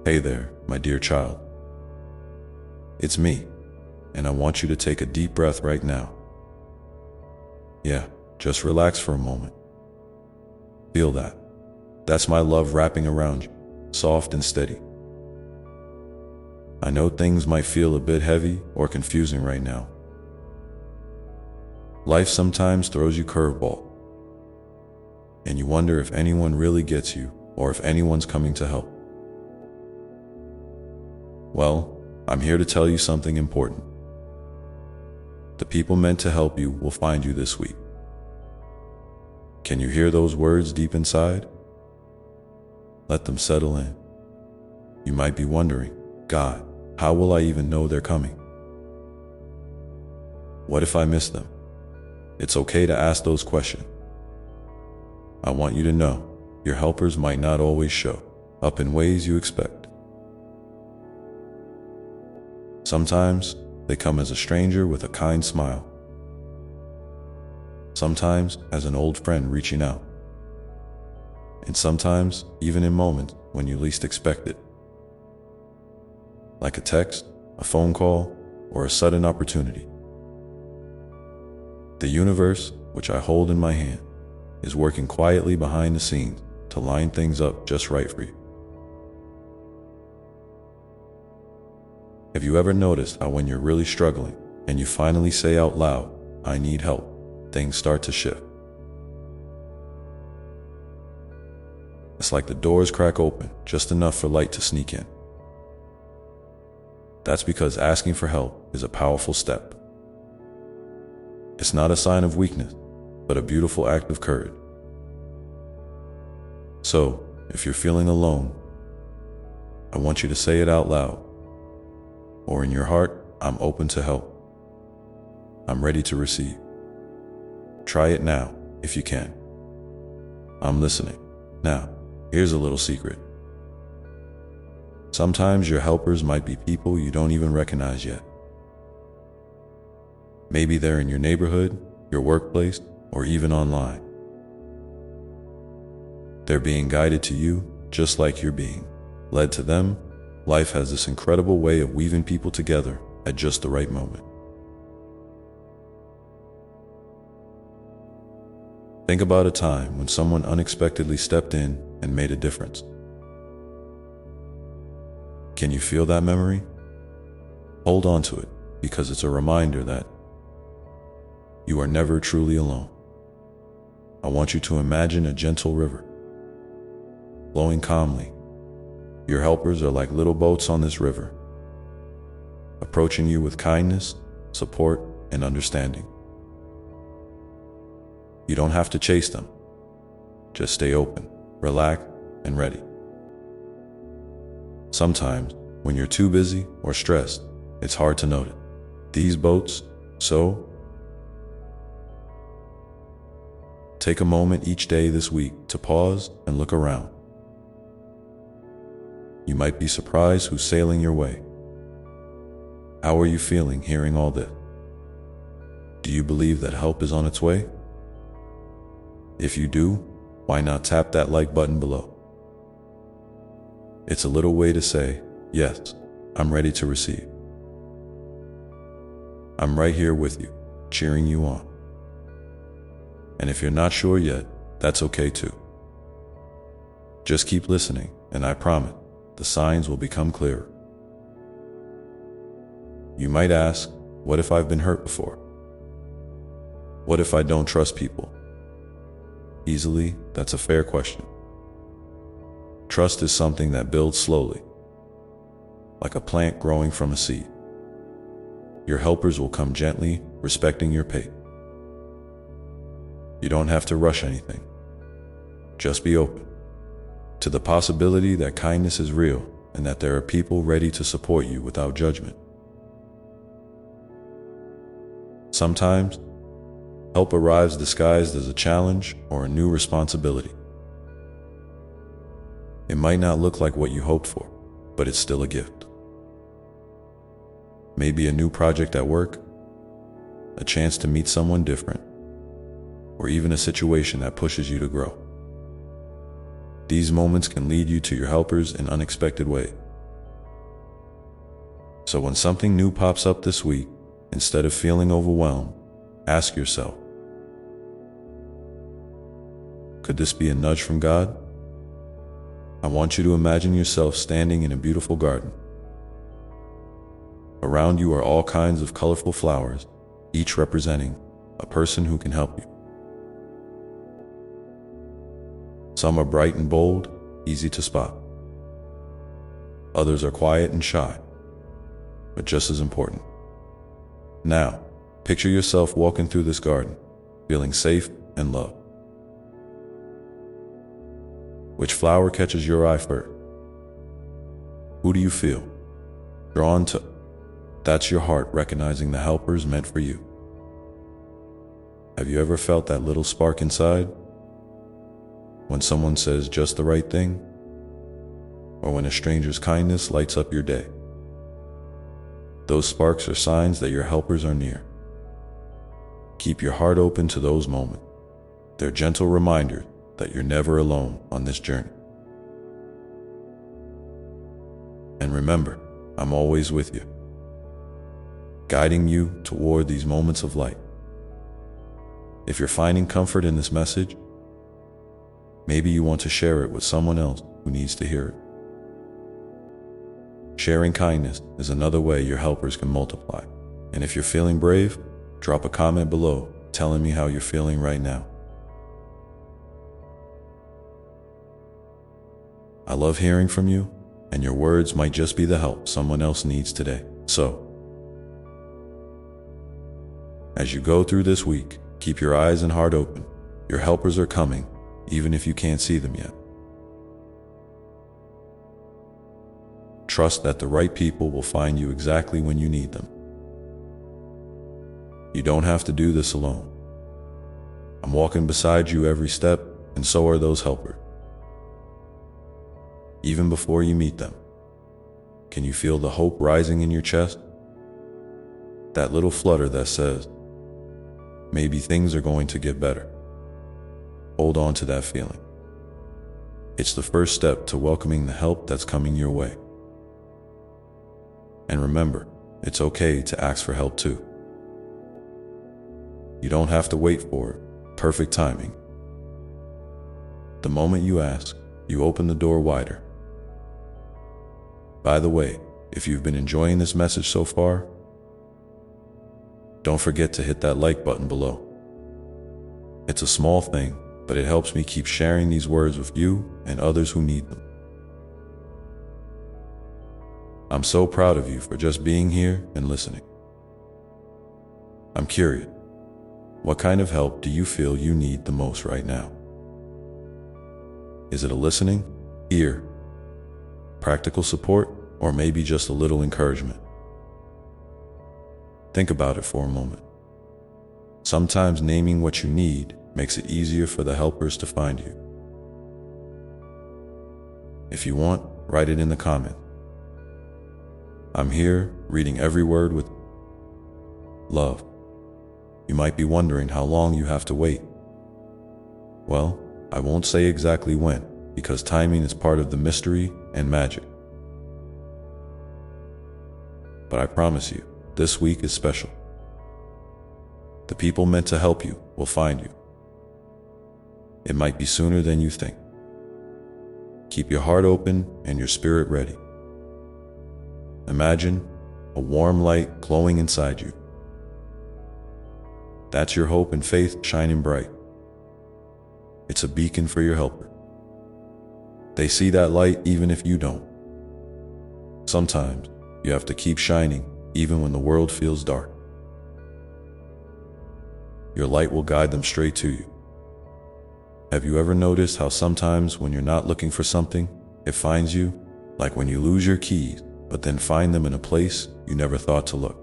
Hey there, my dear child. It's me, and I want you to take a deep breath right now. Yeah, just relax for a moment. Feel that. That's my love wrapping around you, soft and steady. I know things might feel a bit heavy or confusing right now. Life sometimes throws you curveball, and you wonder if anyone really gets you or if anyone's coming to help. Well, I'm here to tell you something important. The people meant to help you will find you this week. Can you hear those words deep inside? Let them settle in. You might be wondering, God, how will I even know they're coming? What if I miss them? It's okay to ask those questions. I want you to know your helpers might not always show up in ways you expect. Sometimes they come as a stranger with a kind smile. Sometimes as an old friend reaching out. And sometimes even in moments when you least expect it. Like a text, a phone call, or a sudden opportunity. The universe, which I hold in my hand, is working quietly behind the scenes to line things up just right for you. Have you ever noticed how when you're really struggling and you finally say out loud, I need help, things start to shift? It's like the doors crack open just enough for light to sneak in. That's because asking for help is a powerful step. It's not a sign of weakness, but a beautiful act of courage. So, if you're feeling alone, I want you to say it out loud. Or in your heart, I'm open to help. I'm ready to receive. Try it now, if you can. I'm listening. Now, here's a little secret. Sometimes your helpers might be people you don't even recognize yet. Maybe they're in your neighborhood, your workplace, or even online. They're being guided to you just like you're being led to them. Life has this incredible way of weaving people together at just the right moment. Think about a time when someone unexpectedly stepped in and made a difference. Can you feel that memory? Hold on to it, because it's a reminder that you are never truly alone. I want you to imagine a gentle river, flowing calmly. Your helpers are like little boats on this river, approaching you with kindness, support, and understanding. You don't have to chase them. Just stay open, relax, and ready. Sometimes, when you're too busy or stressed, it's hard to notice these boats, so take a moment each day this week to pause and look around. You might be surprised who's sailing your way. How are you feeling hearing all this? Do you believe that help is on its way? If you do, why not tap that like button below? It's a little way to say, yes, I'm ready to receive. I'm right here with you, cheering you on. And if you're not sure yet, that's okay too. Just keep listening, and I promise, the signs will become clearer. You might ask, what if I've been hurt before? What if I don't trust people? Easily, that's a fair question. Trust is something that builds slowly, like a plant growing from a seed. Your helpers will come gently, respecting your pace. You don't have to rush anything. Just be open to the possibility that kindness is real and that there are people ready to support you without judgment. Sometimes, help arrives disguised as a challenge or a new responsibility. It might not look like what you hoped for, but it's still a gift. Maybe a new project at work, a chance to meet someone different, or even a situation that pushes you to grow. These moments can lead you to your helpers in unexpected ways. So when something new pops up this week, instead of feeling overwhelmed, ask yourself, could this be a nudge from God? I want you to imagine yourself standing in a beautiful garden. Around you are all kinds of colorful flowers, each representing a person who can help you. Some are bright and bold, easy to spot. Others are quiet and shy, but just as important. Now, picture yourself walking through this garden, feeling safe and loved. Which flower catches your eye first? Who do you feel drawn to? That's your heart recognizing the helpers meant for you. Have you ever felt that little spark inside? When someone says just the right thing? Or when a stranger's kindness lights up your day? Those sparks are signs that your helpers are near. Keep your heart open to those moments. They're gentle reminders that you're never alone on this journey. And remember, I'm always with you, guiding you toward these moments of light. If you're finding comfort in this message, maybe you want to share it with someone else who needs to hear it. Sharing kindness is another way your helpers can multiply. And if you're feeling brave, drop a comment below telling me how you're feeling right now. I love hearing from you, and your words might just be the help someone else needs today. So, as you go through this week, keep your eyes and heart open. Your helpers are coming, even if you can't see them yet. Trust that the right people will find you exactly when you need them. You don't have to do this alone. I'm walking beside you every step, and so are those helpers. Even before you meet them, can you feel the hope rising in your chest? That little flutter that says, maybe things are going to get better. Hold on to that feeling. It's the first step to welcoming the help that's coming your way. And remember, it's okay to ask for help too. You don't have to wait for perfect timing. The moment you ask, you open the door wider. By the way, if you've been enjoying this message so far, don't forget to hit that like button below. It's a small thing, but it helps me keep sharing these words with you and others who need them. I'm so proud of you for just being here and listening. I'm curious, what kind of help do you feel you need the most right now? Is it a listening ear, practical support, or maybe just a little encouragement? Think about it for a moment. Sometimes naming what you need makes it easier for the helpers to find you. If you want, write it in the comments. I'm here, reading every word with love. You might be wondering how long you have to wait. Well, I won't say exactly when, because timing is part of the mystery and magic. But I promise you, this week is special. The people meant to help you will find you. It might be sooner than you think. Keep your heart open and your spirit ready. Imagine a warm light glowing inside you. That's your hope and faith shining bright. It's a beacon for your helper. They see that light even if you don't. Sometimes you have to keep shining even when the world feels dark. Your light will guide them straight to you. Have you ever noticed how sometimes when you're not looking for something, it finds you? Like when you lose your keys, but then find them in a place you never thought to look.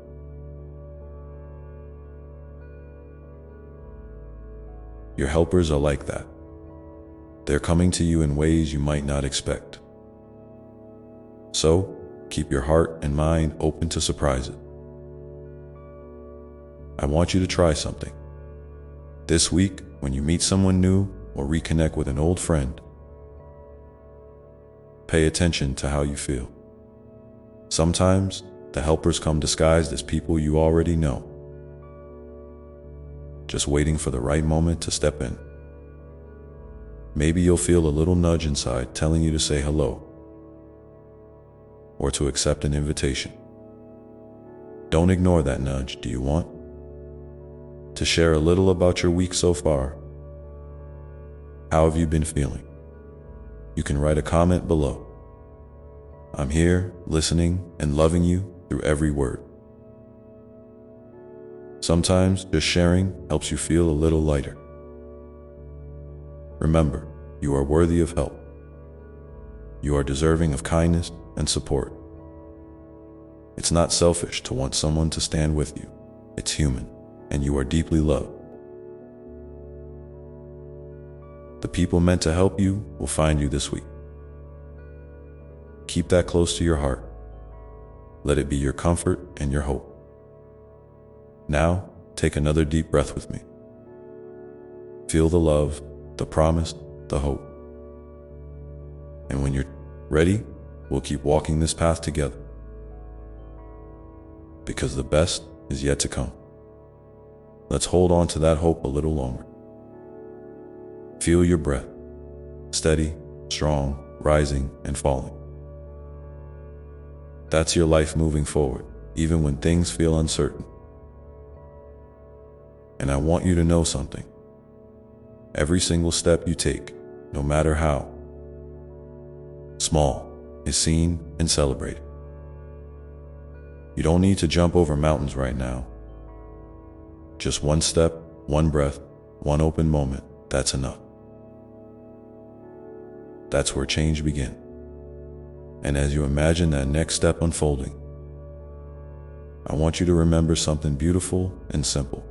Your helpers are like that. They're coming to you in ways you might not expect. So, keep your heart and mind open to surprises. I want you to try something. This week, when you meet someone new or reconnect with an old friend, pay attention to how you feel. Sometimes, The helpers come disguised as people you already know, just waiting for the right moment to step in. Maybe you'll feel a little nudge inside telling you to say hello or to accept an invitation. Don't ignore that nudge. Do you want to share a little about your week so far? How have you been feeling? You can write a comment below. I'm here, listening and loving you through every word. Sometimes just sharing helps you feel a little lighter. Remember, you are worthy of help. You are deserving of kindness and support. It's not selfish to want someone to stand with you. It's human, and you are deeply loved. The people meant to help you will find you this week. Keep that close to your heart. Let it be your comfort and your hope. Now, take another deep breath with me. Feel the love, the promise, the hope. And when you're ready, we'll keep walking this path together. Because the best is yet to come. Let's hold on to that hope a little longer. Feel your breath, steady, strong, rising and falling. That's your life moving forward, even when things feel uncertain. And I want you to know something. Every single step you take, no matter how small, is seen and celebrated. You don't need to jump over mountains right now. Just one step, one breath, one open moment, that's enough. That's where change begins. And as you imagine that next step unfolding, I want you to remember something beautiful and simple.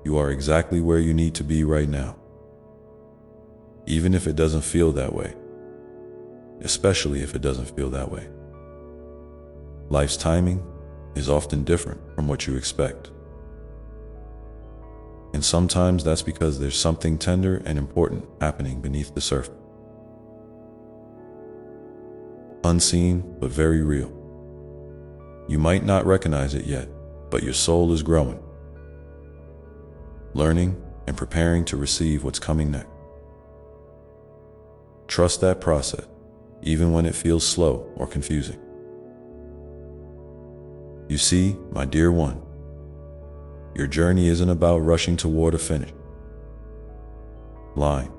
You are exactly where you need to be right now. Even if it doesn't feel that way. Especially if it doesn't feel that way. Life's timing is often different from what you expect. And sometimes that's because there's something tender and important happening beneath the surface. Unseen, but very real. You might not recognize it yet, but your soul is growing, learning and preparing to receive what's coming next. Trust that process, even when it feels slow or confusing. You see, my dear one, your journey isn't about rushing toward a finish line.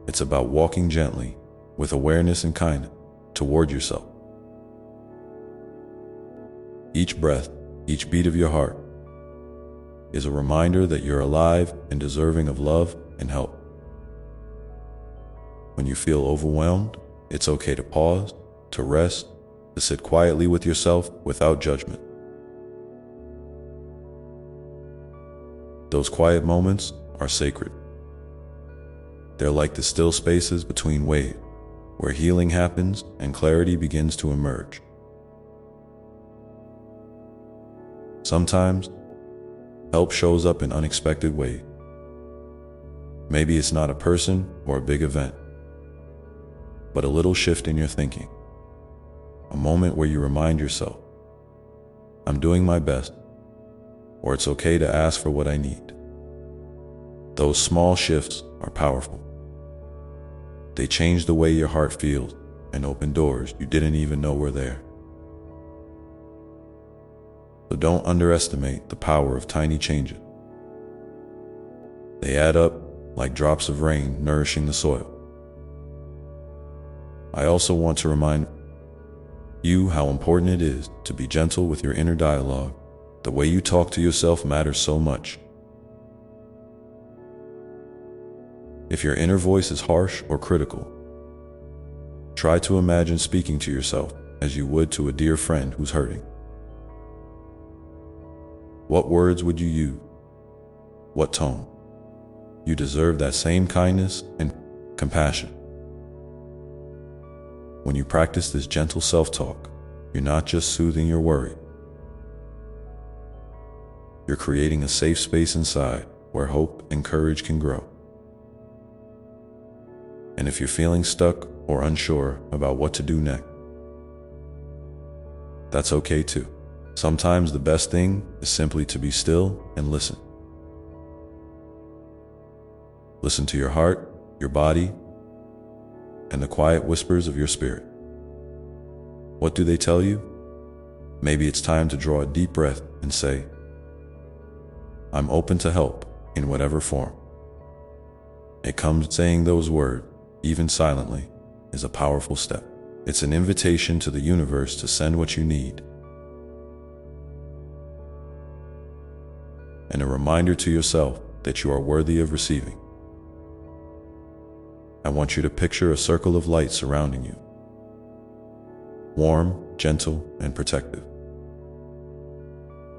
It's about walking gently, with awareness and kindness, toward yourself. Each breath, each beat of your heart, is a reminder that you're alive and deserving of love and help. When you feel overwhelmed, it's okay to pause, to rest, to sit quietly with yourself without judgment. Those quiet moments are sacred. They're like the still spaces between waves, where healing happens and clarity begins to emerge. Sometimes, help shows up in unexpected ways. Maybe it's not a person or a big event, but a little shift in your thinking. A moment where you remind yourself, I'm doing my best, or it's okay to ask for what I need. Those small shifts are powerful. They change the way your heart feels and open doors you didn't even know were there. So don't underestimate the power of tiny changes. They add up like drops of rain nourishing the soil. I also want to remind you how important it is to be gentle with your inner dialogue. The way you talk to yourself matters so much. If your inner voice is harsh or critical, try to imagine speaking to yourself as you would to a dear friend who's hurting. What words would you use? What tone? You deserve that same kindness and compassion. When you practice this gentle self-talk, you're not just soothing your worry. You're creating a safe space inside where hope and courage can grow. And if you're feeling stuck or unsure about what to do next, That's okay too. Sometimes the best thing is simply to be still and listen. Listen to your heart, your body, and the quiet whispers of your spirit. What do they tell you? Maybe it's time to draw a deep breath and say, I'm open to help in whatever form. It comes saying those words, even silently, is a powerful step. It's an invitation to the universe to send what you need. And a reminder to yourself that you are worthy of receiving. I want you to picture a circle of light surrounding you. Warm, gentle, and protective.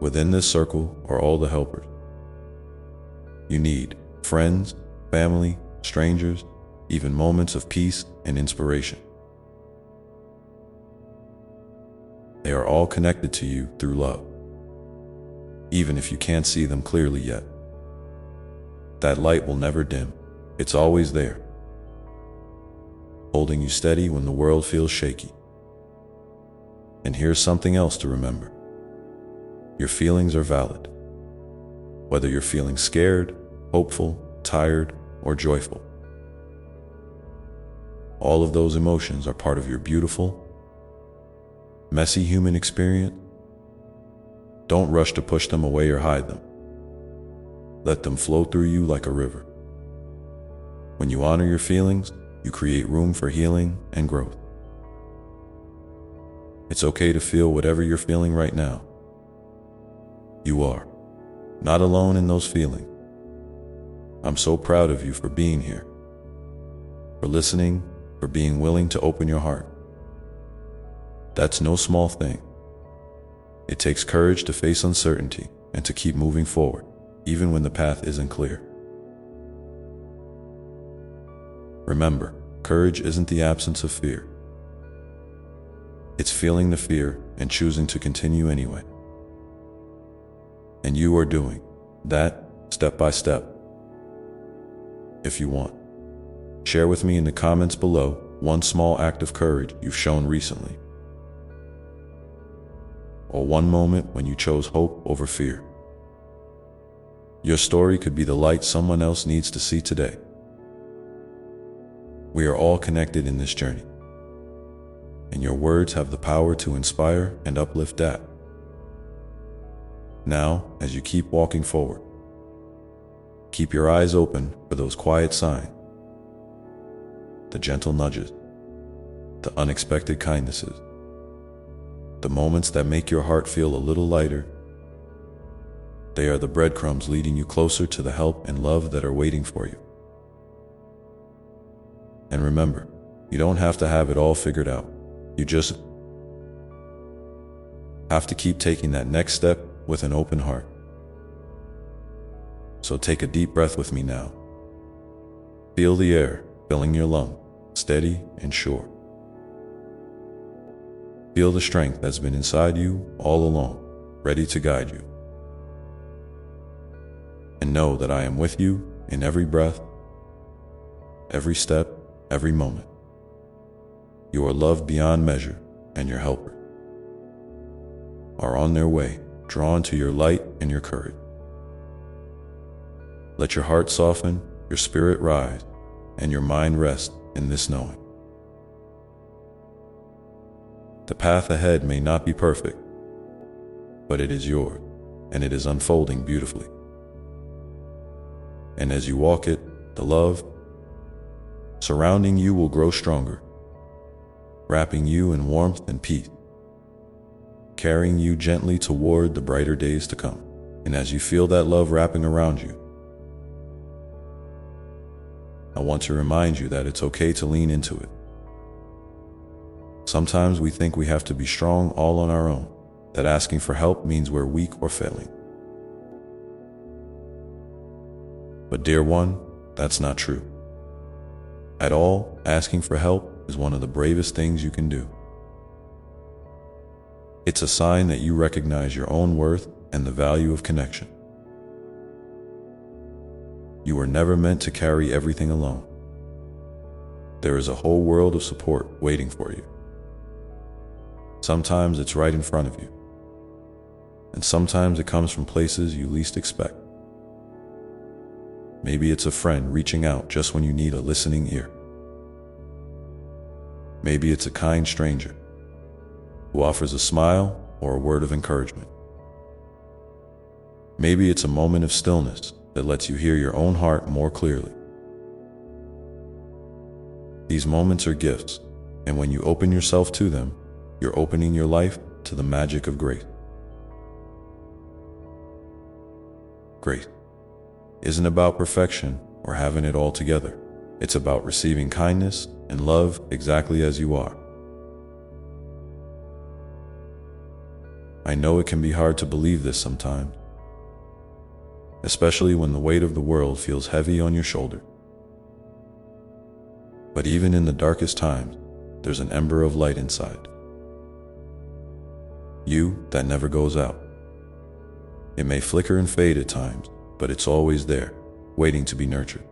Within this circle are all the helpers you need: friends, family, strangers, even moments of peace and inspiration. They are all connected to you through love, even if you can't see them clearly yet. That light will never dim. It's always there, holding you steady when the world feels shaky. And here's something else to remember. Your feelings are valid. Whether you're feeling scared, hopeful, tired, or joyful. All of those emotions are part of your beautiful, messy human experience. Don't rush to push them away or hide them. Let them flow through you like a river. When you honor your feelings, you create room for healing and growth. It's okay to feel whatever you're feeling right now. You are not alone in those feelings. I'm so proud of you for being here, for listening, for being willing to open your heart. That's no small thing. It takes courage to face uncertainty and to keep moving forward, even when the path isn't clear. Remember, courage isn't the absence of fear. It's feeling the fear and choosing to continue anyway. And you are doing that step by step. If you want, share with me in the comments below one small act of courage you've shown recently, or one moment when you chose hope over fear. Your story could be the light someone else needs to see today. We are all connected in this journey, and your words have the power to inspire and uplift that. Now, as you keep walking forward, keep your eyes open for those quiet signs, the gentle nudges, the unexpected kindnesses, the moments that make your heart feel a little lighter. They are the breadcrumbs leading you closer to the help and love that are waiting for you. And remember, you don't have to have it all figured out. You just have to keep taking that next step with an open heart. So take a deep breath with me now. Feel the air filling your lungs, steady and sure. Feel the strength that's been inside you all along, ready to guide you. And know that I am with you in every breath, every step, every moment. You are loved beyond measure, and your helpers are on their way, drawn to your light and your courage. Let your heart soften, your spirit rise, and your mind rest in this knowing. The path ahead may not be perfect, but it is yours, and it is unfolding beautifully. And as you walk it, the love surrounding you will grow stronger, wrapping you in warmth and peace, carrying you gently toward the brighter days to come. And as you feel that love wrapping around you, I want to remind you that it's okay to lean into it. Sometimes we think we have to be strong all on our own, that asking for help means we're weak or failing. But dear one, that's not true. At all, asking for help is one of the bravest things you can do. It's a sign that you recognize your own worth and the value of connection. You were never meant to carry everything alone. There is a whole world of support waiting for you. Sometimes it's right in front of you, and sometimes it comes from places you least expect. Maybe it's a friend reaching out just when you need a listening ear. Maybe it's a kind stranger who offers a smile or a word of encouragement. Maybe it's a moment of stillness that lets you hear your own heart more clearly. These moments are gifts, and when you open yourself to them, you're opening your life to the magic of grace. Grace isn't about perfection or having it all together. It's about receiving kindness and love exactly as you are. I know it can be hard to believe this sometimes, especially when the weight of the world feels heavy on your shoulder. But even in the darkest times, there's an ember of light inside. You that never goes out. It may flicker and fade at times, but it's always there, waiting to be nurtured.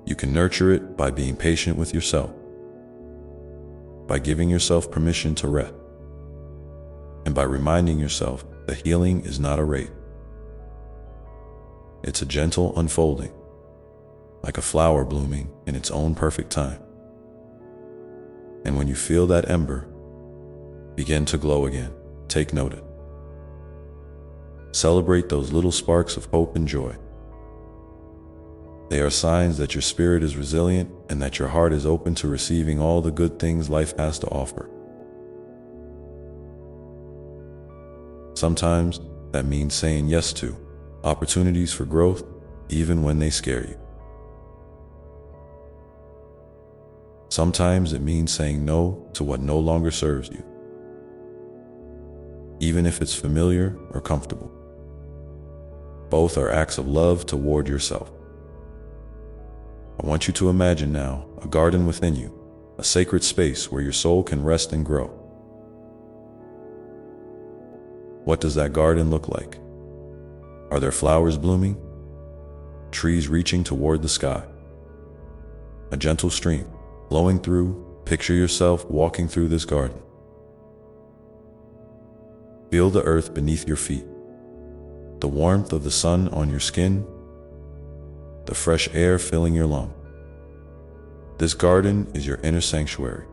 You can nurture it by being patient with yourself, by giving yourself permission to rest, and by reminding yourself that healing is not a race. It's a gentle unfolding, like a flower blooming in its own perfect time. And when you feel that ember begin to glow again, take notice. Celebrate those little sparks of hope and joy. They are signs that your spirit is resilient and that your heart is open to receiving all the good things life has to offer. Sometimes that means saying yes to opportunities for growth, even when they scare you. Sometimes it means saying no to what no longer serves you, even if it's familiar or comfortable. Both are acts of love toward yourself. I want you to imagine now a garden within you, a sacred space where your soul can rest and grow. What does that garden look like? Are there flowers blooming? Trees reaching toward the sky? A gentle stream flowing through? Picture yourself walking through this garden. Feel the earth beneath your feet, the warmth of the sun on your skin, the fresh air filling your lungs. This garden is your inner sanctuary,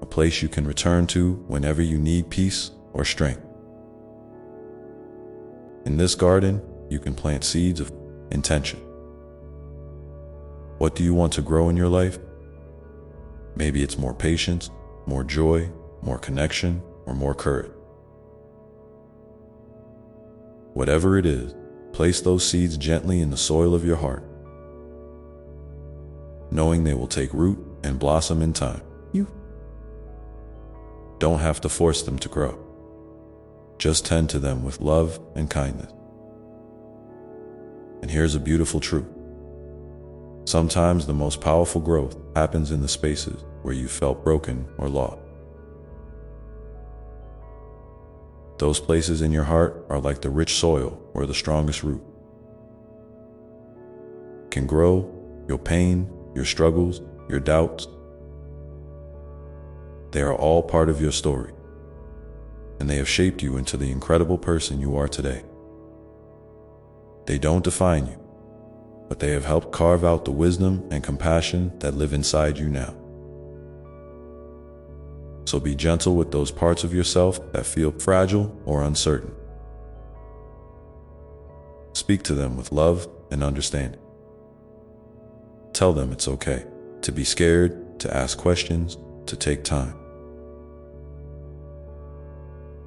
a place you can return to whenever you need peace or strength. In this garden, you can plant seeds of intention. What do you want to grow in your life? Maybe it's more patience, more joy, more connection, or more courage. Whatever it is, place those seeds gently in the soil of your heart, knowing they will take root and blossom in time. You don't have to force them to grow. Just tend to them with love and kindness. And here's a beautiful truth. Sometimes the most powerful growth happens in the spaces where you felt broken or lost. Those places in your heart are like the rich soil where the strongest root can grow. Your pain, your struggles, your doubts, they are all part of your story, and they have shaped you into the incredible person you are today. They don't define you, but they have helped carve out the wisdom and compassion that live inside you now. So be gentle with those parts of yourself that feel fragile or uncertain. Speak to them with love and understanding. Tell them it's okay to be scared, to ask questions, to take time.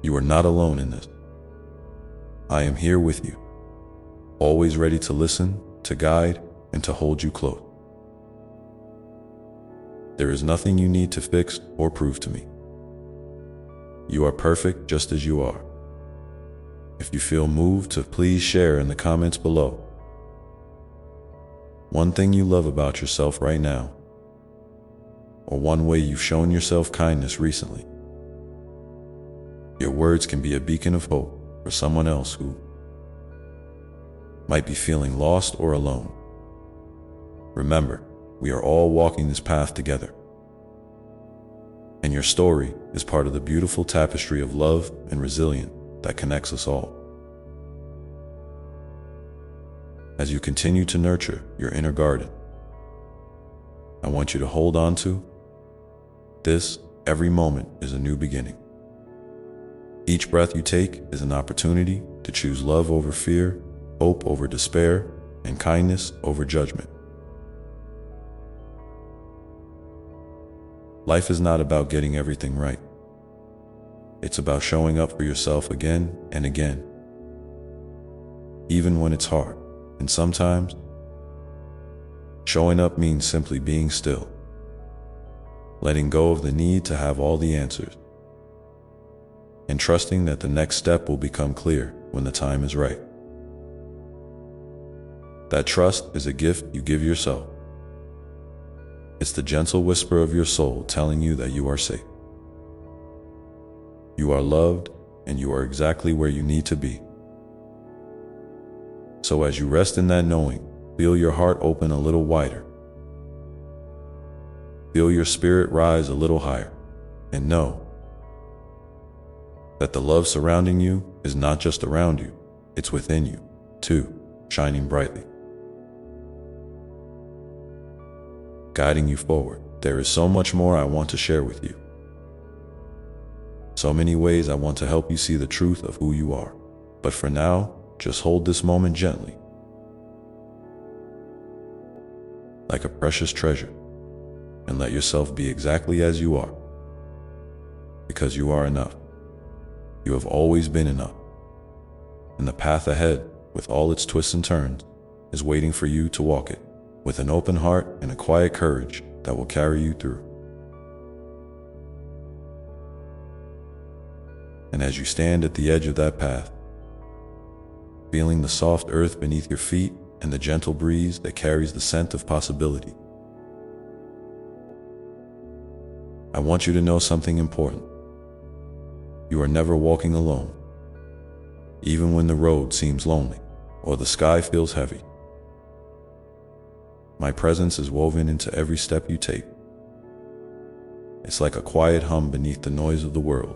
You are not alone in this. I am here with you, always ready to listen, to guide, and to hold you close. There is nothing you need to fix or prove to me. You are perfect just as you are. If you feel moved to please share in the comments below one thing you love about yourself right now, or one way you've shown yourself kindness recently. Your words can be a beacon of hope for someone else who might be feeling lost or alone. Remember, we are all walking this path together. And your story is part of the beautiful tapestry of love and resilience that connects us all. As you continue to nurture your inner garden, I want you to hold on to this: every moment is a new beginning. Each breath you take is an opportunity to choose love over fear, hope over despair, and kindness over judgment. Life is not about getting everything right. It's about showing up for yourself again and again, even when it's hard. And sometimes, showing up means simply being still, letting go of the need to have all the answers, and trusting that the next step will become clear when the time is right. That trust is a gift you give yourself. It's the gentle whisper of your soul telling you that you are safe. You are loved, and you are exactly where you need to be. So as you rest in that knowing, feel your heart open a little wider. Feel your spirit rise a little higher, and know that the love surrounding you is not just around you, it's within you, too, shining brightly, guiding you forward. There is so much more I want to share with you. So many ways I want to help you see the truth of who you are. But for now, just hold this moment gently, like a precious treasure, and let yourself be exactly as you are, because you are enough. You have always been enough, and the path ahead, with all its twists and turns, is waiting for you to walk it, with an open heart and a quiet courage that will carry you through. And as you stand at the edge of that path, feeling the soft earth beneath your feet and the gentle breeze that carries the scent of possibility, I want you to know something important. You are never walking alone, even when the road seems lonely or the sky feels heavy. My presence is woven into every step you take. It's like a quiet hum beneath the noise of the world,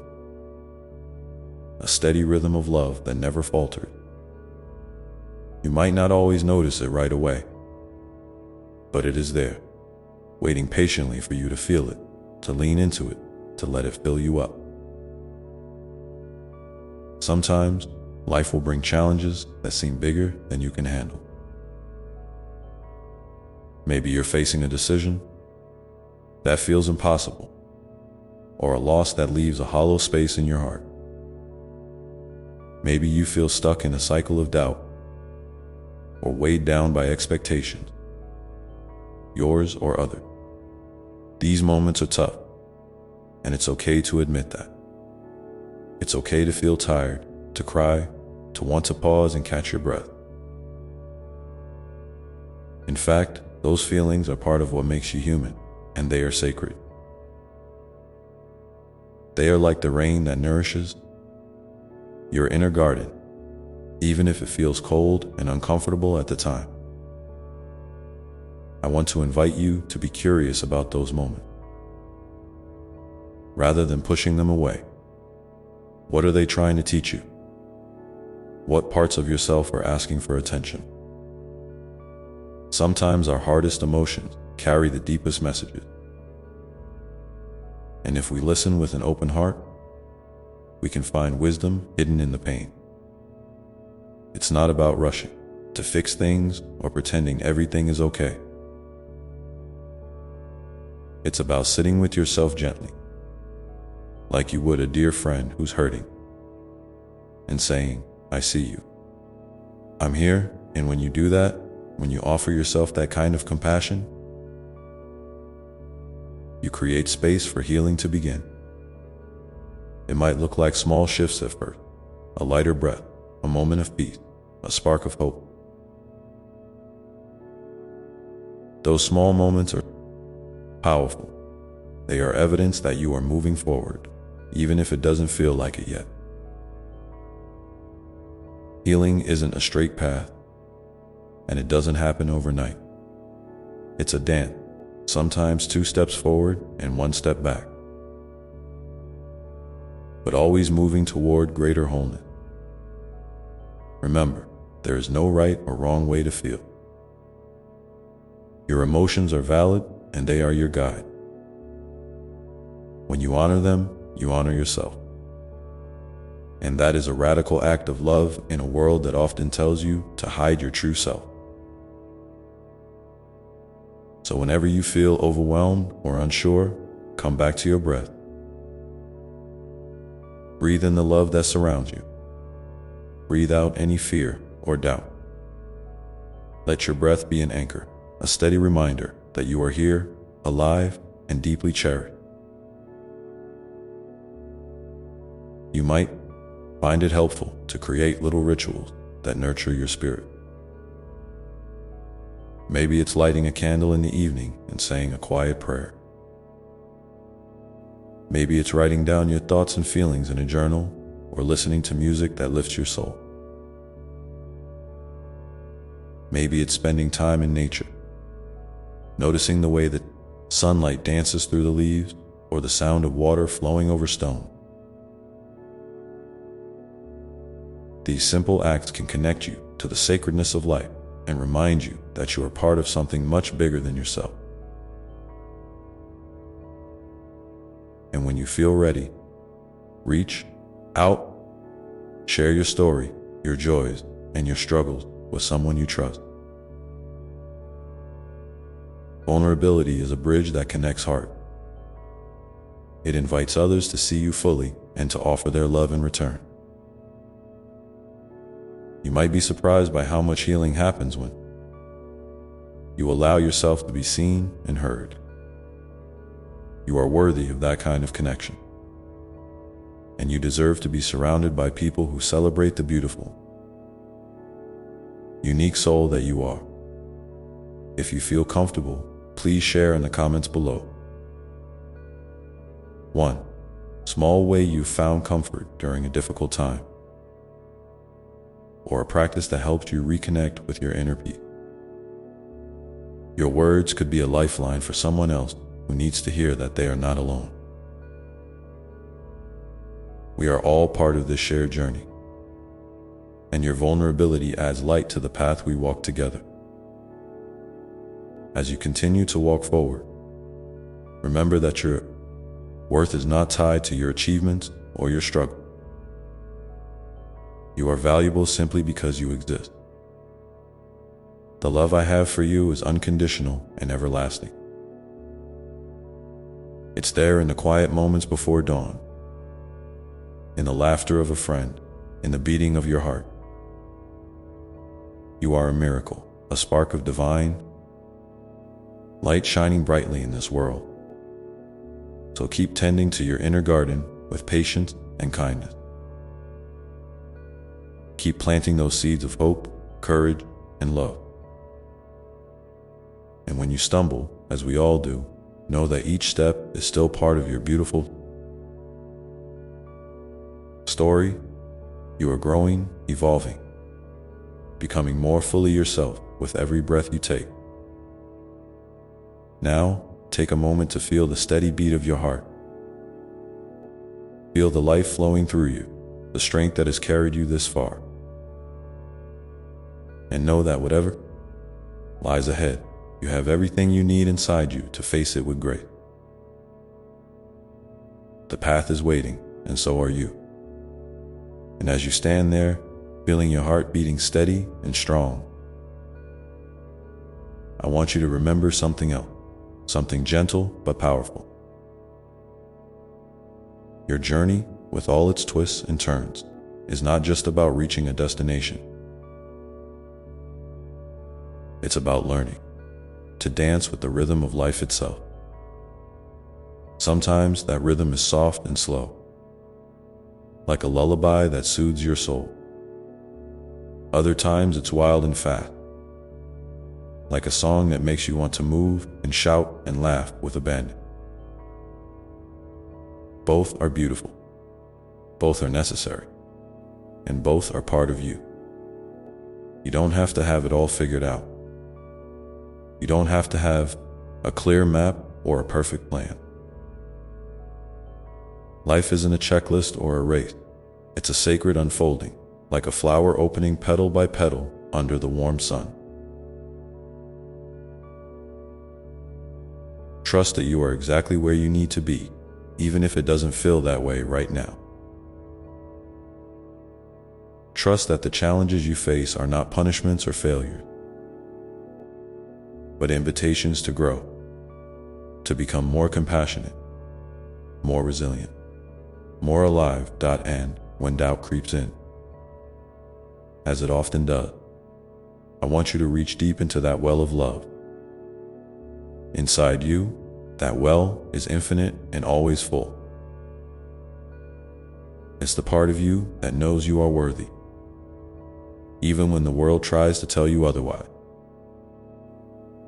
a steady rhythm of love that never faltered. You might not always notice it right away, but it is there, waiting patiently for you to feel it, to lean into it, to let it fill you up. Sometimes, life will bring challenges that seem bigger than you can handle. Maybe you're facing a decision that feels impossible, or a loss that leaves a hollow space in your heart. Maybe you feel stuck in a cycle of doubt, or weighed down by expectations, yours or other. These moments are tough, and it's okay to admit that. It's okay to feel tired, to cry, to want to pause and catch your breath. In fact, those feelings are part of what makes you human, and they are sacred. They are like the rain that nourishes your inner garden, even if it feels cold and uncomfortable at the time. I want to invite you to be curious about those moments. Rather than pushing them away, what are they trying to teach you? What parts of yourself are asking for attention? Sometimes our hardest emotions carry the deepest messages. And if we listen with an open heart, we can find wisdom hidden in the pain. It's not about rushing to fix things or pretending everything is okay. It's about sitting with yourself gently, like you would a dear friend who's hurting, and saying, "I see you. I'm here." And when you do that, when you offer yourself that kind of compassion, you create space for healing to begin. It might look like small shifts at first, a lighter breath, a moment of peace, a spark of hope. Those small moments are powerful. They are evidence that you are moving forward, even if it doesn't feel like it yet. Healing isn't a straight path, and it doesn't happen overnight. It's a dance, sometimes 2 steps forward and 1 step back. but always moving toward greater wholeness. Remember, there is no right or wrong way to feel. Your emotions are valid, and they are your guide. When you honor them, you honor yourself. And that is a radical act of love in a world that often tells you to hide your true self. So whenever you feel overwhelmed or unsure, come back to your breath. Breathe in the love that surrounds you. Breathe out any fear or doubt. Let your breath be an anchor, a steady reminder that you are here, alive, and deeply cherished. You might find it helpful to create little rituals that nurture your spirit. Maybe it's lighting a candle in the evening and saying a quiet prayer. Maybe it's writing down your thoughts and feelings in a journal or listening to music that lifts your soul. Maybe it's spending time in nature, noticing the way that sunlight dances through the leaves or the sound of water flowing over stone. These simple acts can connect you to the sacredness of life and remind you that you are part of something much bigger than yourself. And when you feel ready, reach out, share your story, your joys, and your struggles with someone you trust. Vulnerability is a bridge that connects hearts. It invites others to see you fully and to offer their love in return. You might be surprised by how much healing happens when you allow yourself to be seen and heard. You are worthy of that kind of connection, and you deserve to be surrounded by people who celebrate the beautiful, unique soul that you are. If you feel comfortable, please share in the comments below. 1. Small way you found comfort during a difficult time, or a practice that helped you reconnect with your inner peace. Your words could be a lifeline for someone else who needs to hear that they are not alone. We are all part of this shared journey, and your vulnerability adds light to the path we walk together. As you continue to walk forward, remember that your worth is not tied to your achievements or your struggle. You are valuable simply because you exist. The love I have for you is unconditional and everlasting. It's there in the quiet moments before dawn, in the laughter of a friend, in the beating of your heart. You are a miracle, a spark of divine light shining brightly in this world. So keep tending to your inner garden with patience and kindness. Keep planting those seeds of hope, courage, and love. And when you stumble, as we all do, know that each step is still part of your beautiful story. You are growing, evolving, becoming more fully yourself with every breath you take. Now, take a moment to feel the steady beat of your heart. Feel the life flowing through you, the strength that has carried you this far. And know that whatever lies ahead, you have everything you need inside you to face it with grace. The path is waiting, and so are you. And as you stand there, feeling your heart beating steady and strong, I want you to remember something else, something gentle but powerful. Your journey, with all its twists and turns, is not just about reaching a destination. It's about learning to dance with the rhythm of life itself. Sometimes that rhythm is soft and slow, like a lullaby that soothes your soul. Other times it's wild and fast, like a song that makes you want to move and shout and laugh with abandon. Both are beautiful, both are necessary, and both are part of you. You don't have to have it all figured out. You don't have to have a clear map or a perfect plan. Life isn't a checklist or a race. It's a sacred unfolding, like a flower opening petal by petal under the warm sun. Trust that you are exactly where you need to be, even if it doesn't feel that way right now. Trust that the challenges you face are not punishments or failures, but invitations to grow, to become more compassionate, more resilient, more alive. And when doubt creeps in, as it often does, I want you to reach deep into that well of love. Inside you, that well is infinite and always full. It's the part of you that knows you are worthy, even when the world tries to tell you otherwise.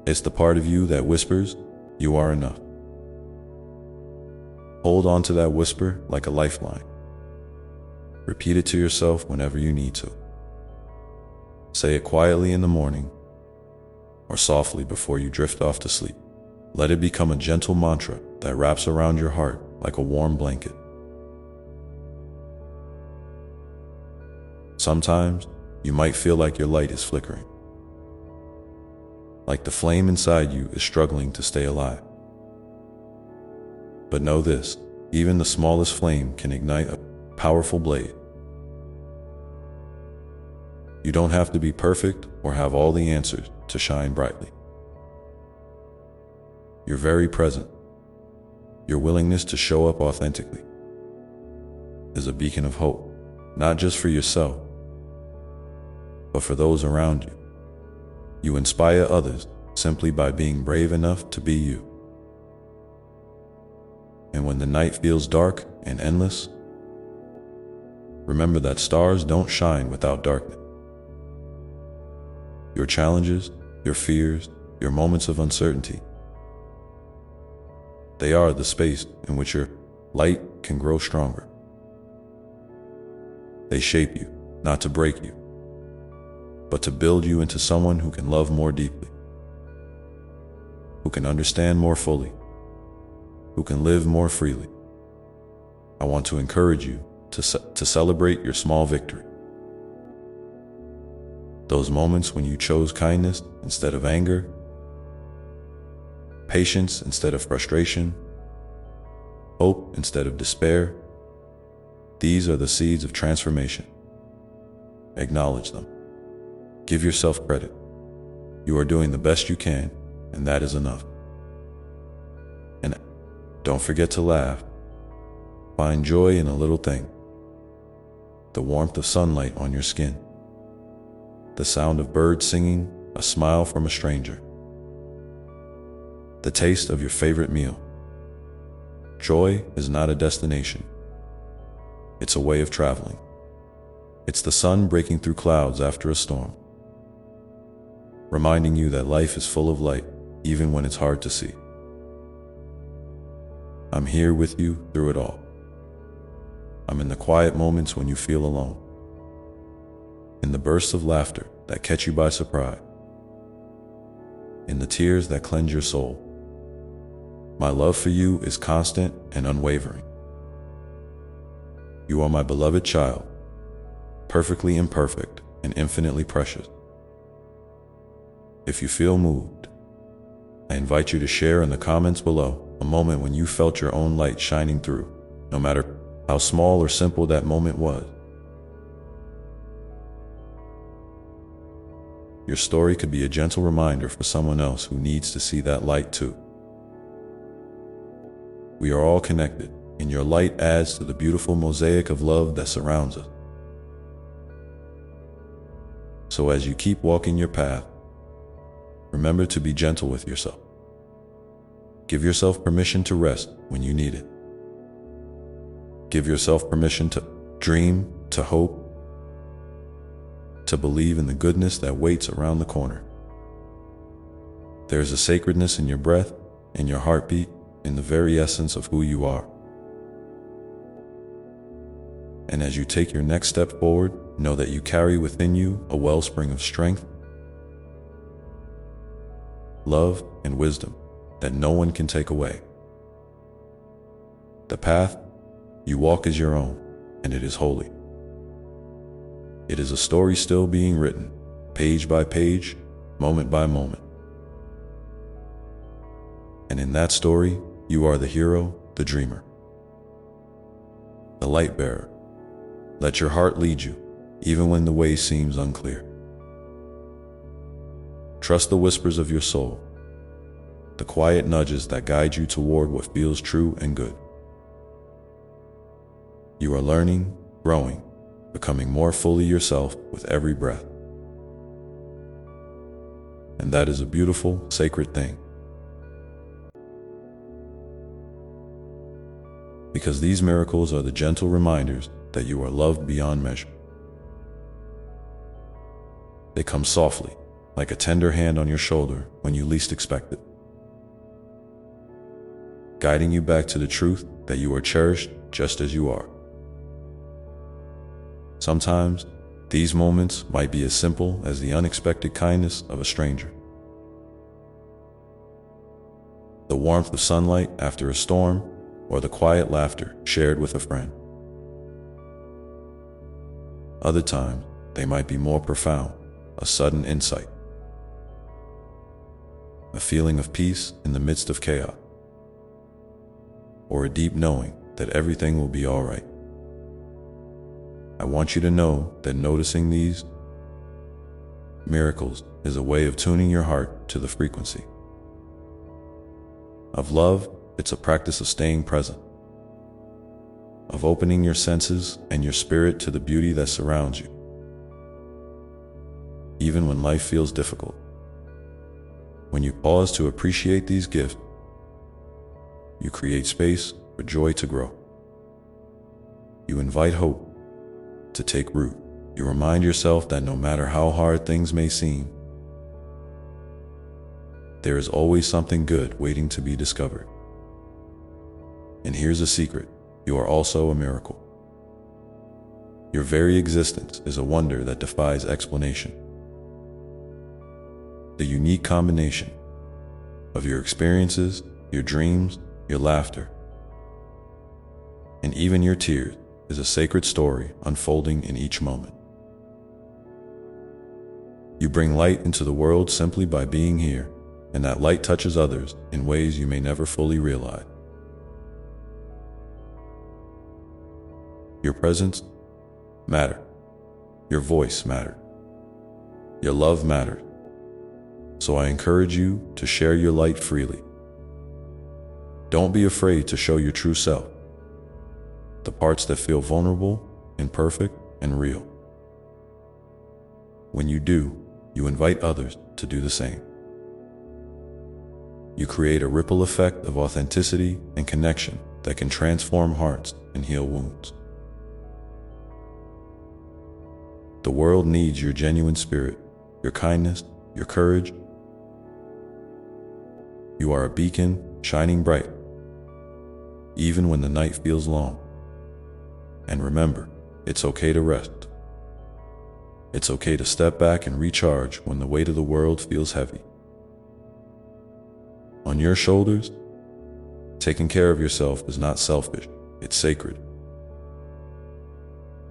It's the part of you that whispers, "You are enough." Hold on to that whisper like a lifeline. Repeat it to yourself whenever you need to. Say it quietly in the morning or softly before you drift off to sleep. Let it become a gentle mantra that wraps around your heart like a warm blanket. Sometimes you might feel like your light is flickering, like the flame inside you is struggling to stay alive. But know this, even the smallest flame can ignite a powerful blade. You don't have to be perfect or have all the answers to shine brightly. Your very presence, your willingness to show up authentically, is a beacon of hope, not just for yourself, but for those around you. You inspire others simply by being brave enough to be you. And when the night feels dark and endless, remember that stars don't shine without darkness. Your challenges, your fears, your moments of uncertainty, they are the space in which your light can grow stronger. They shape you, not to break you, but to build you into someone who can love more deeply, who can understand more fully, who can live more freely. I want to encourage you to celebrate your small victory. Those moments when you chose kindness instead of anger, patience instead of frustration, hope instead of despair. These are the seeds of transformation. Acknowledge them. Give yourself credit. You are doing the best you can, and that is enough. And don't forget to laugh. Find joy in a little thing. The warmth of sunlight on your skin, the sound of birds singing, a smile from a stranger, the taste of your favorite meal. Joy is not a destination. It's a way of traveling. It's the sun breaking through clouds after a storm, reminding you that life is full of light, even when it's hard to see. I'm here with you through it all. I'm in the quiet moments when you feel alone, in the bursts of laughter that catch you by surprise, in the tears that cleanse your soul. My love for you is constant and unwavering. You are my beloved child, perfectly imperfect and infinitely precious. If you feel moved, I invite you to share in the comments below a moment when you felt your own light shining through, no matter how small or simple that moment was. Your story could be a gentle reminder for someone else who needs to see that light too. We are all connected, and your light adds to the beautiful mosaic of love that surrounds us. So as you keep walking your path, remember to be gentle with yourself. Give yourself permission to rest when you need it. Give yourself permission to dream, to hope, to believe in the goodness that waits around the corner. There is a sacredness in your breath, in your heartbeat, in the very essence of who you are. And as you take your next step forward, know that you carry within you a wellspring of strength, love, and wisdom that no one can take away. The path you walk as your own, and it is holy. It is a story still being written, page by page, moment by moment. And in that story, you are the hero, the dreamer, the light bearer. Let your heart lead you, even when the way seems unclear. Trust the whispers of your soul, the quiet nudges that guide you toward what feels true and good. You are learning, growing, becoming more fully yourself with every breath. And that is a beautiful, sacred thing. Because these miracles are the gentle reminders that you are loved beyond measure. They come softly, like a tender hand on your shoulder when you least expect it, guiding you back to the truth that you are cherished just as you are. Sometimes, these moments might be as simple as the unexpected kindness of a stranger, the warmth of sunlight after a storm, or the quiet laughter shared with a friend. Other times, they might be more profound, a sudden insight, a feeling of peace in the midst of chaos, or a deep knowing that everything will be all right. I want you to know that noticing these miracles is a way of tuning your heart to the frequency of love. It's a practice of staying present, of opening your senses and your spirit to the beauty that surrounds you, even when life feels difficult. When you pause to appreciate these gifts, you create space for joy to grow. You invite hope to take root. You remind yourself that no matter how hard things may seem, there is always something good waiting to be discovered. And here's a secret: you are also a miracle. Your very existence is a wonder that defies explanation. The unique combination of your experiences, your dreams, your laughter, and even your tears is a sacred story unfolding in each moment. You bring light into the world simply by being here, and that light touches others in ways you may never fully realize. Your presence matters. Your voice matters. Your love matters. So I encourage you to share your light freely. Don't be afraid to show your true self, the parts that feel vulnerable, imperfect, and real. When you do, you invite others to do the same. You create a ripple effect of authenticity and connection that can transform hearts and heal wounds. The world needs your genuine spirit, your kindness, your courage. You are a beacon shining bright, even when the night feels long. And remember, it's okay to rest. It's okay to step back and recharge when the weight of the world feels heavy. On your shoulders, taking care of yourself is not selfish, it's sacred.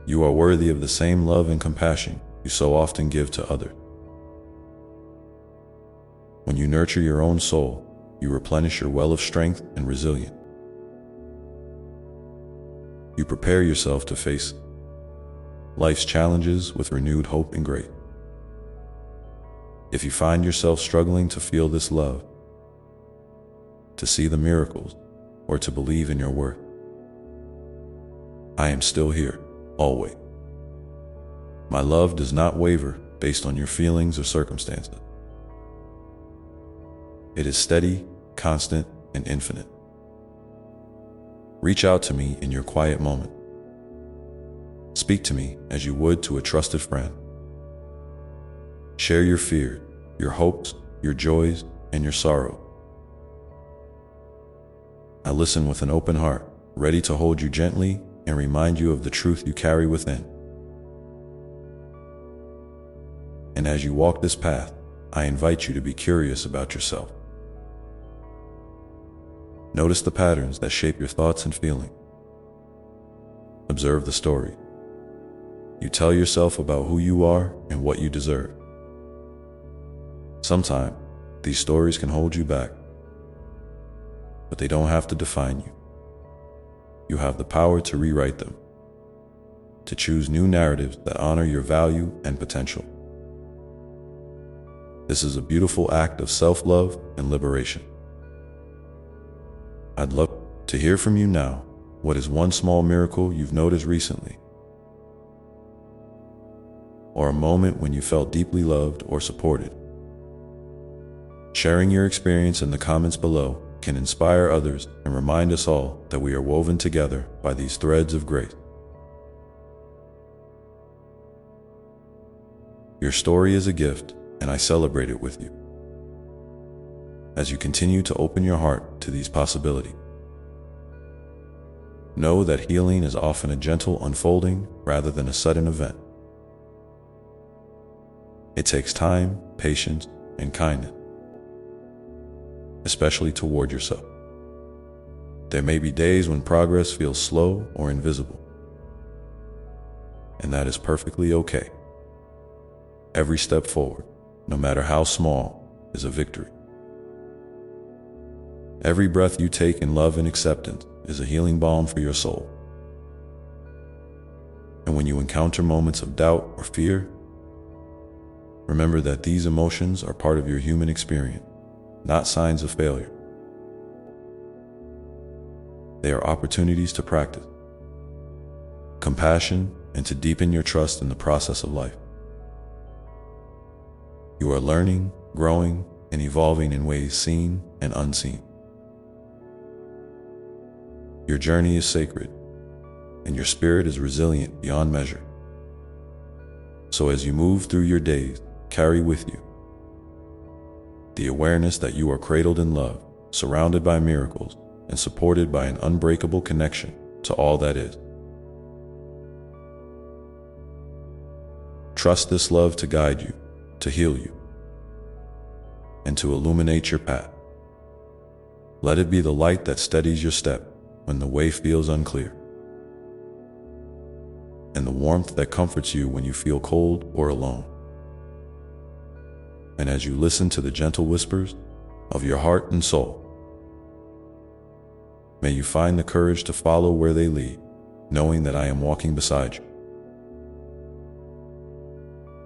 You are worthy of the same love and compassion you so often give to others. When you nurture your own soul, you replenish your well of strength and resilience. You prepare yourself to face life's challenges with renewed hope and grace. If you find yourself struggling to feel this love, to see the miracles, or to believe in your worth, I am still here, always. My love does not waver based on your feelings or circumstances. It is steady, constant, and infinite. Reach out to me in your quiet moment. Speak to me as you would to a trusted friend. Share your fears, your hopes, your joys, and your sorrow. I listen with an open heart, ready to hold you gently and remind you of the truth you carry within. And as you walk this path, I invite you to be curious about yourself. Notice the patterns that shape your thoughts and feelings. Observe the story. You tell yourself about who you are and what you deserve. Sometimes, these stories can hold you back, but they don't have to define you. You have the power to rewrite them, to choose new narratives that honor your value and potential. This is a beautiful act of self-love and liberation. I'd love to hear from you now. What is one small miracle you've noticed recently? Or a moment when you felt deeply loved or supported? Sharing your experience in the comments below can inspire others and remind us all that we are woven together by these threads of grace. Your story is a gift, and I celebrate it with you. As you continue to open your heart to these possibilities, know that healing is often a gentle unfolding rather than a sudden event. It takes time, patience, and kindness, especially toward yourself. There may be days when progress feels slow or invisible, and that is perfectly okay. Every step forward, no matter how small, is a victory. Every breath you take in love and acceptance is a healing balm for your soul. And when you encounter moments of doubt or fear, remember that these emotions are part of your human experience, not signs of failure. They are opportunities to practice compassion and to deepen your trust in the process of life. You are learning, growing, and evolving in ways seen and unseen. Your journey is sacred, and your spirit is resilient beyond measure. So as you move through your days, carry with you the awareness that you are cradled in love, surrounded by miracles, and supported by an unbreakable connection to all that is. Trust this love to guide you, to heal you, and to illuminate your path. Let it be the light that steadies your step when the way feels unclear, and the warmth that comforts you when you feel cold or alone. And as you listen to the gentle whispers of your heart and soul, may you find the courage to follow where they lead, knowing that I am walking beside you,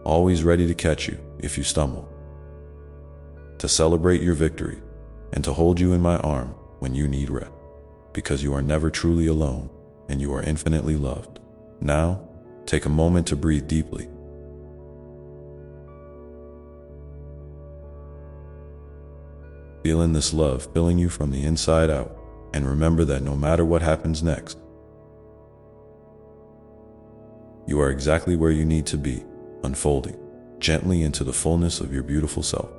always ready to catch you if you stumble, to celebrate your victory, and to hold you in my arm when you need rest, because you are never truly alone and you are infinitely loved. Now, take a moment to breathe deeply. Feeling this love filling you from the inside out, and remember that no matter what happens next, you are exactly where you need to be, unfolding gently into the fullness of your beautiful self.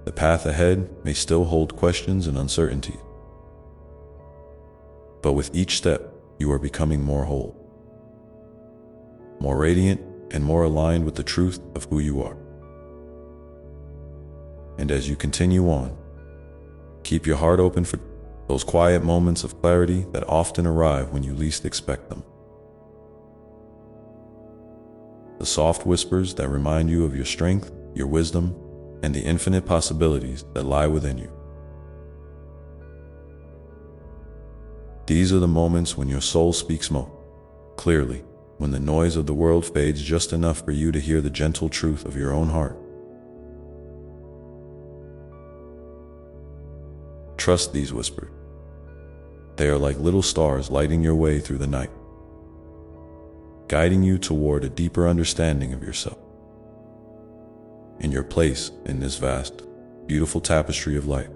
The path ahead may still hold questions and uncertainties, but with each step, you are becoming more whole, more radiant, and more aligned with the truth of who you are. And as you continue on, keep your heart open for those quiet moments of clarity that often arrive when you least expect them. The soft whispers that remind you of your strength, your wisdom, and the infinite possibilities that lie within you. These are the moments when your soul speaks most clearly, when the noise of the world fades just enough for you to hear the gentle truth of your own heart. Trust these whispers. They are like little stars lighting your way through the night, guiding you toward a deeper understanding of yourself and your place in this vast, beautiful tapestry of life.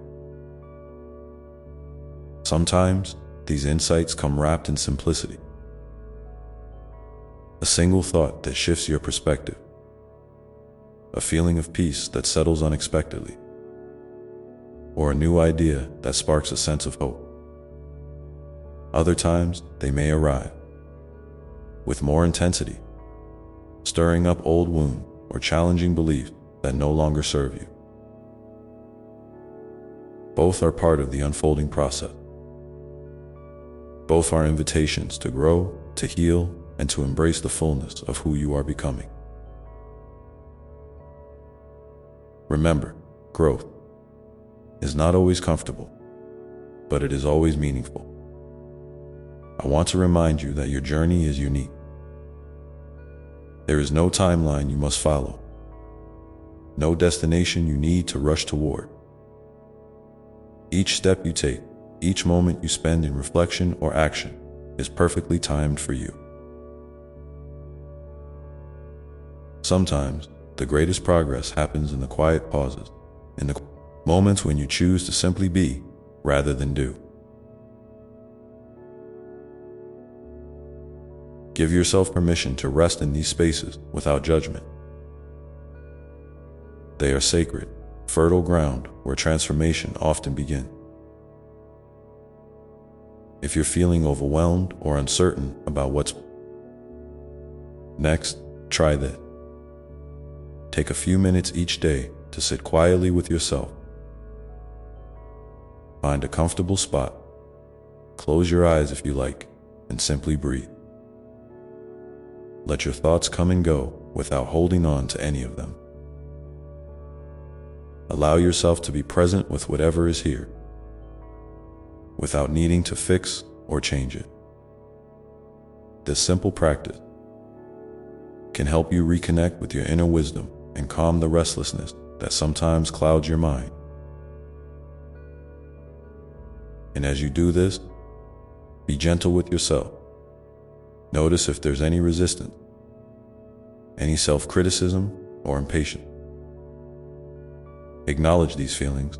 Sometimes, these insights come wrapped in simplicity. A single thought that shifts your perspective, a feeling of peace that settles unexpectedly, or a new idea that sparks a sense of hope. Other times, they may arrive with more intensity, stirring up old wounds or challenging beliefs that no longer serve you. Both are part of the unfolding process. Both are invitations to grow, to heal, and to embrace the fullness of who you are becoming. Remember, growth is not always comfortable, but it is always meaningful. I want to remind you that your journey is unique. There is no timeline you must follow, no destination you need to rush toward. Each step you take, each moment you spend in reflection or action is perfectly timed for you. Sometimes, the greatest progress happens in the quiet pauses, in the moments when you choose to simply be rather than do. Give yourself permission to rest in these spaces without judgment. They are sacred, fertile ground where transformation often begins. If you're feeling overwhelmed or uncertain about what's next, try this. Take a few minutes each day to sit quietly with yourself. Find a comfortable spot. Close your eyes if you like, and simply breathe. Let your thoughts come and go without holding on to any of them. Allow yourself to be present with whatever is here, without needing to fix or change it. This simple practice can help you reconnect with your inner wisdom and calm the restlessness that sometimes clouds your mind. And as you do this, be gentle with yourself. Notice if there's any resistance, any self-criticism or impatience. Acknowledge these feelings,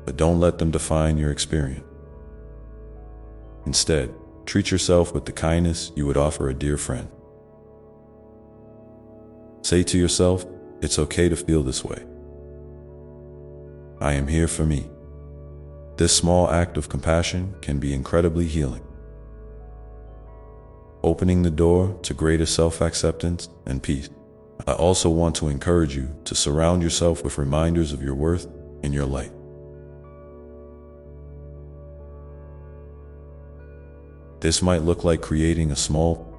but don't let them define your experience. Instead, treat yourself with the kindness you would offer a dear friend. Say to yourself, it's okay to feel this way. I am here for me. This small act of compassion can be incredibly healing, opening the door to greater self-acceptance and peace. I also want to encourage you to surround yourself with reminders of your worth and your light. This might look like creating a small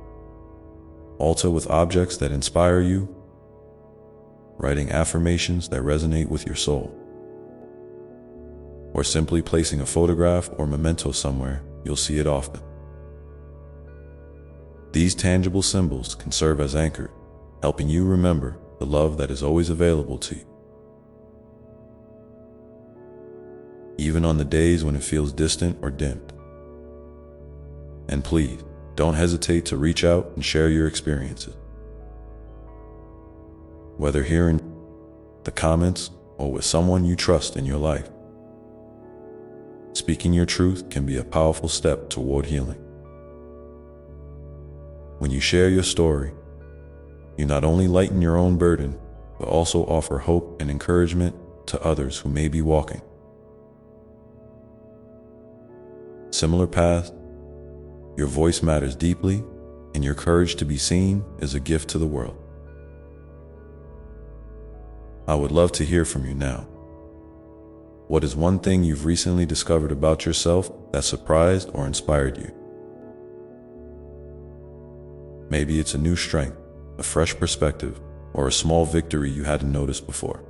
altar with objects that inspire you, writing affirmations that resonate with your soul, or simply placing a photograph or memento somewhere you'll see it often. These tangible symbols can serve as anchors, helping you remember the love that is always available to you. Even on the days when it feels distant or dimmed. And please, don't hesitate to reach out and share your experiences. Whether here in the comments or with someone you trust in your life. Speaking your truth can be a powerful step toward healing. When you share your story, you not only lighten your own burden, but also offer hope and encouragement to others who may be walking similar paths. Your voice matters deeply, and your courage to be seen is a gift to the world. I would love to hear from you now. What is one thing you've recently discovered about yourself that surprised or inspired you? Maybe it's a new strength, a fresh perspective, or a small victory you hadn't noticed before.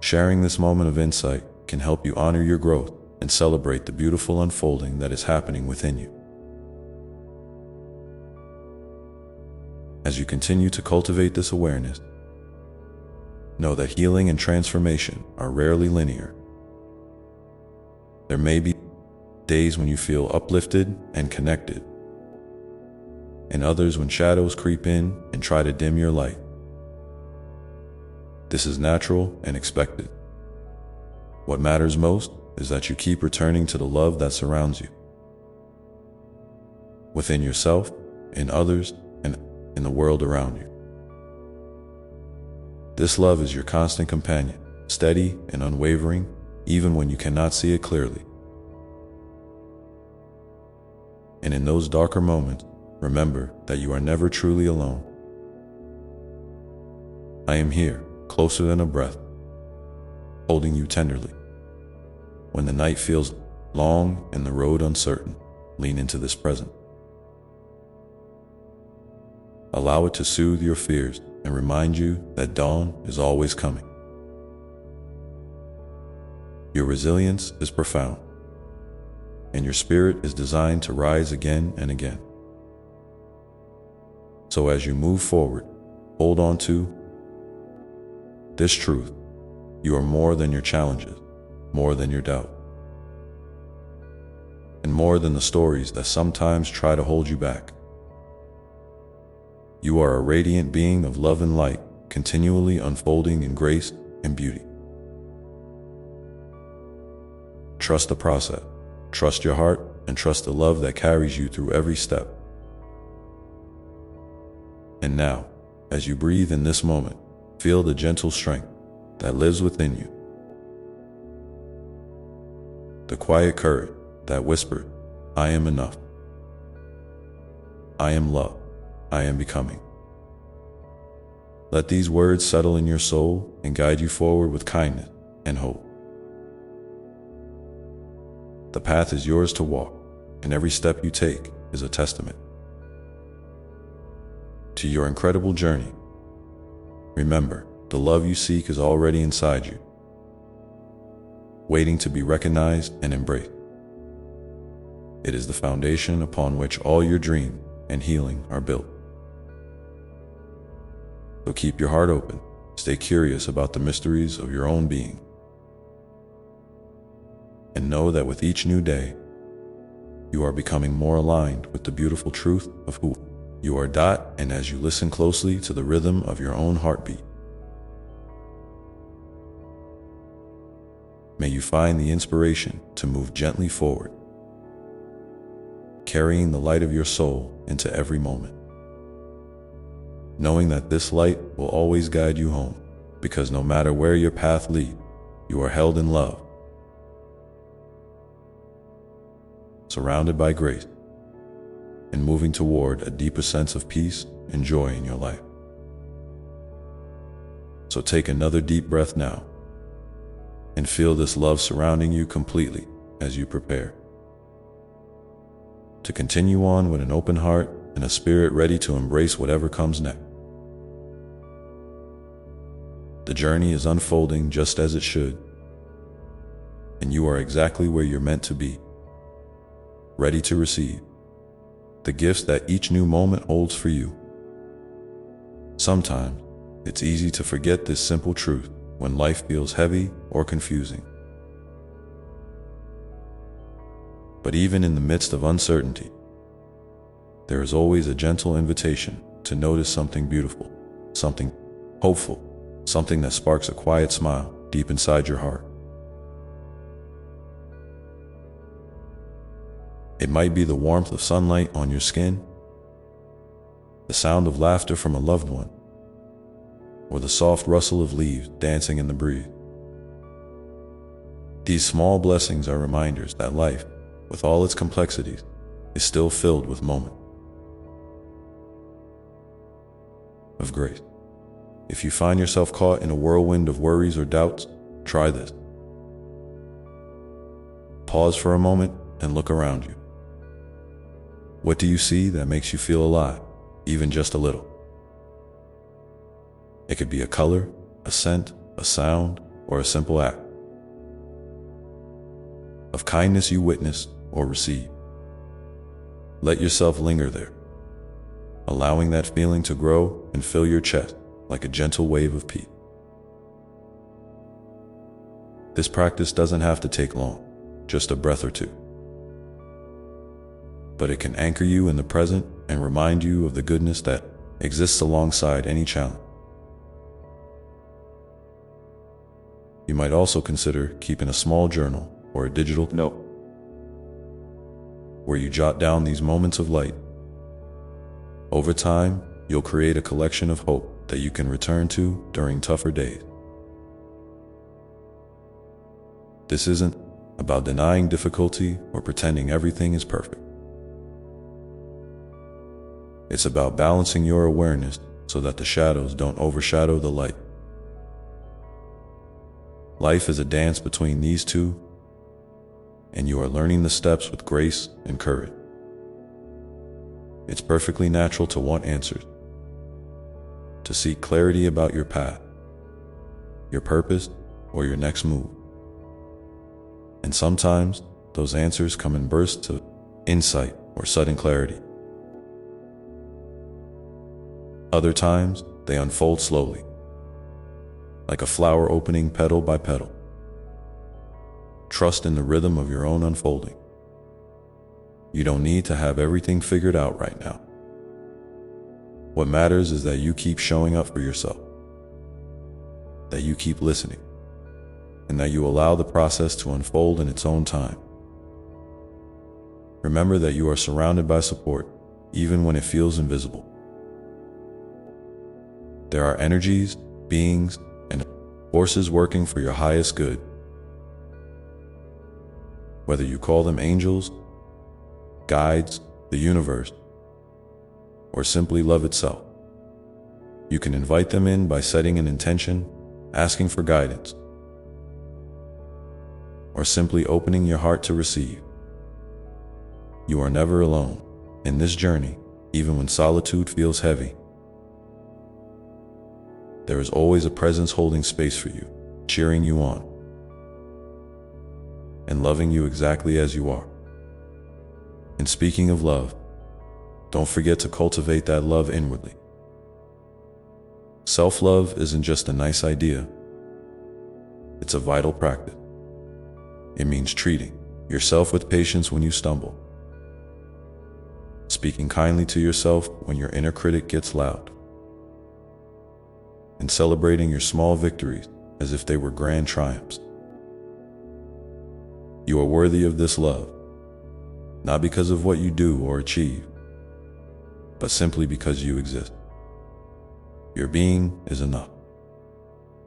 Sharing this moment of insight can help you honor your growth and celebrate the beautiful unfolding that is happening within you. As you continue to cultivate this awareness, know that healing and transformation are rarely linear. There may be days when you feel uplifted and connected, and others when shadows creep in and try to dim your light. This is natural and expected. What matters most is that you keep returning to the love that surrounds you, within yourself, in others, and in the world around you. This love is your constant companion, steady and unwavering, even when you cannot see it clearly. And in those darker moments, remember that you are never truly alone. I am here, closer than a breath, holding you tenderly. When the night feels long and the road uncertain, lean into this present. Allow it to soothe your fears and remind you that dawn is always coming. Your resilience is profound, and your spirit is designed to rise again and again. So as you move forward, hold on to this truth: you are more than your challenges, more than your doubt, and more than the stories that sometimes try to hold you back. You are a radiant being of love and light, continually unfolding in grace and beauty. Trust the process, trust your heart, and trust the love that carries you through every step. And now, as you breathe in this moment, feel the gentle strength that lives within you. The quiet courage that whispers, "I am enough. I am loved. I am becoming." Let these words settle in your soul and guide you forward with kindness and hope. The path is yours to walk, and every step you take is a testament to your incredible journey. Remember, the love you seek is already inside you, waiting to be recognized and embraced. It is the foundation upon which all your dreams and healing are built. So keep your heart open, stay curious about the mysteries of your own being, and know that with each new day, you are becoming more aligned with the beautiful truth of who you are. And as you listen closely to the rhythm of your own heartbeat, may you find the inspiration to move gently forward, carrying the light of your soul into every moment, knowing that this light will always guide you home, because no matter where your path leads, you are held in love, surrounded by grace, and moving toward a deeper sense of peace and joy in your life. So take another deep breath now, and feel this love surrounding you completely as you prepare to continue on with an open heart and a spirit ready to embrace whatever comes next. The journey is unfolding just as it should, and you are exactly where you're meant to be, ready to receive the gifts that each new moment holds for you. Sometimes it's easy to forget this simple truth when life feels heavy or confusing. But even in the midst of uncertainty, there is always a gentle invitation to notice something beautiful, something hopeful, something that sparks a quiet smile deep inside your heart. It might be the warmth of sunlight on your skin, the sound of laughter from a loved one, or the soft rustle of leaves dancing in the breeze. These small blessings are reminders that life, with all its complexities, is still filled with moments of grace. If you find yourself caught in a whirlwind of worries or doubts, try this. Pause for a moment and look around you. What do you see that makes you feel alive, even just a little? It could be a color, a scent, a sound, or a simple act of kindness you witnessed or received. Let yourself linger there, allowing that feeling to grow and fill your chest like a gentle wave of peace. This practice doesn't have to take long, just a breath or two. But it can anchor you in the present and remind you of the goodness that exists alongside any challenge. You might also consider keeping a small journal or a digital note where you jot down these moments of light. Over time, you'll create a collection of hope that you can return to during tougher days. This isn't about denying difficulty or pretending everything is perfect. It's about balancing your awareness so that the shadows don't overshadow the light. Life is a dance between these two, and you are learning the steps with grace and courage. It's perfectly natural to want answers, to seek clarity about your path, your purpose, or your next move. And sometimes those answers come in bursts of insight or sudden clarity. Other times, they unfold slowly, like a flower opening petal by petal. Trust in the rhythm of your own unfolding. You don't need to have everything figured out right now. What matters is that you keep showing up for yourself, that you keep listening, and that you allow the process to unfold in its own time. Remember that you are surrounded by support, even when it feels invisible. There are energies, beings, and forces working for your highest good. Whether you call them angels, guides, the universe, or simply love itself, you can invite them in by setting an intention, asking for guidance, or simply opening your heart to receive. You are never alone in this journey, even when solitude feels heavy. There is always a presence holding space for you, cheering you on, and loving you exactly as you are. And speaking of love, don't forget to cultivate that love inwardly. Self-love isn't just a nice idea. It's a vital practice. It means treating yourself with patience when you stumble, speaking kindly to yourself when your inner critic gets loud, and celebrating your small victories as if they were grand triumphs. You are worthy of this love, not because of what you do or achieve, but simply because you exist. Your being is enough.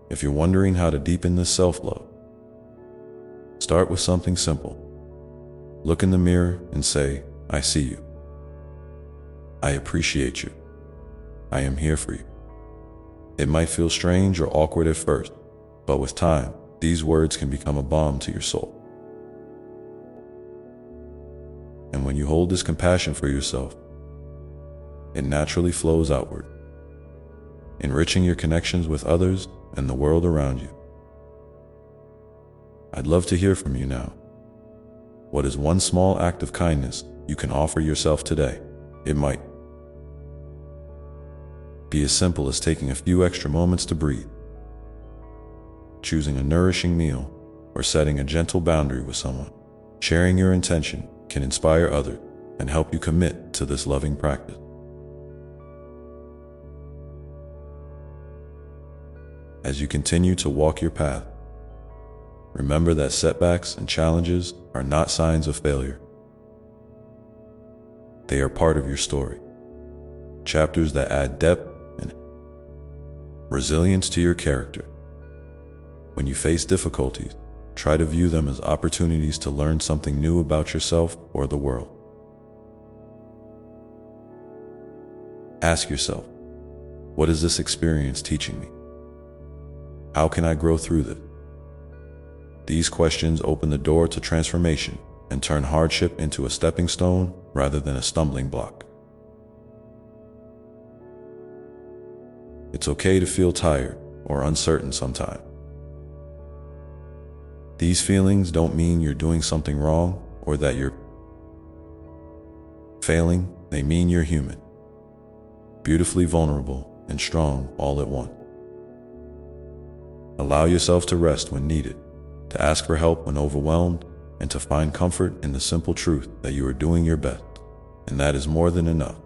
If you're wondering how to deepen this self-love, start with something simple. Look in the mirror and say, "I see you. I appreciate you. I am here for you." It might feel strange or awkward at first, but with time, these words can become a balm to your soul. And when you hold this compassion for yourself, it naturally flows outward, enriching your connections with others and the world around you. I'd love to hear from you now. What is one small act of kindness you can offer yourself today? It might be as simple as taking a few extra moments to breathe, choosing a nourishing meal, or setting a gentle boundary with someone. Sharing your intention can inspire others and help you commit to this loving practice. As you continue to walk your path, remember that setbacks and challenges are not signs of failure. They are part of your story, chapters that add depth and resilience to your character. When you face difficulties, try to view them as opportunities to learn something new about yourself or the world. Ask yourself, what is this experience teaching me? How can I grow through this? These questions open the door to transformation and turn hardship into a stepping stone rather than a stumbling block. It's okay to feel tired or uncertain sometimes. These feelings don't mean you're doing something wrong or that you're failing. They mean you're human, beautifully vulnerable and strong all at once. Allow yourself to rest when needed, to ask for help when overwhelmed, and to find comfort in the simple truth that you are doing your best, and that is more than enough.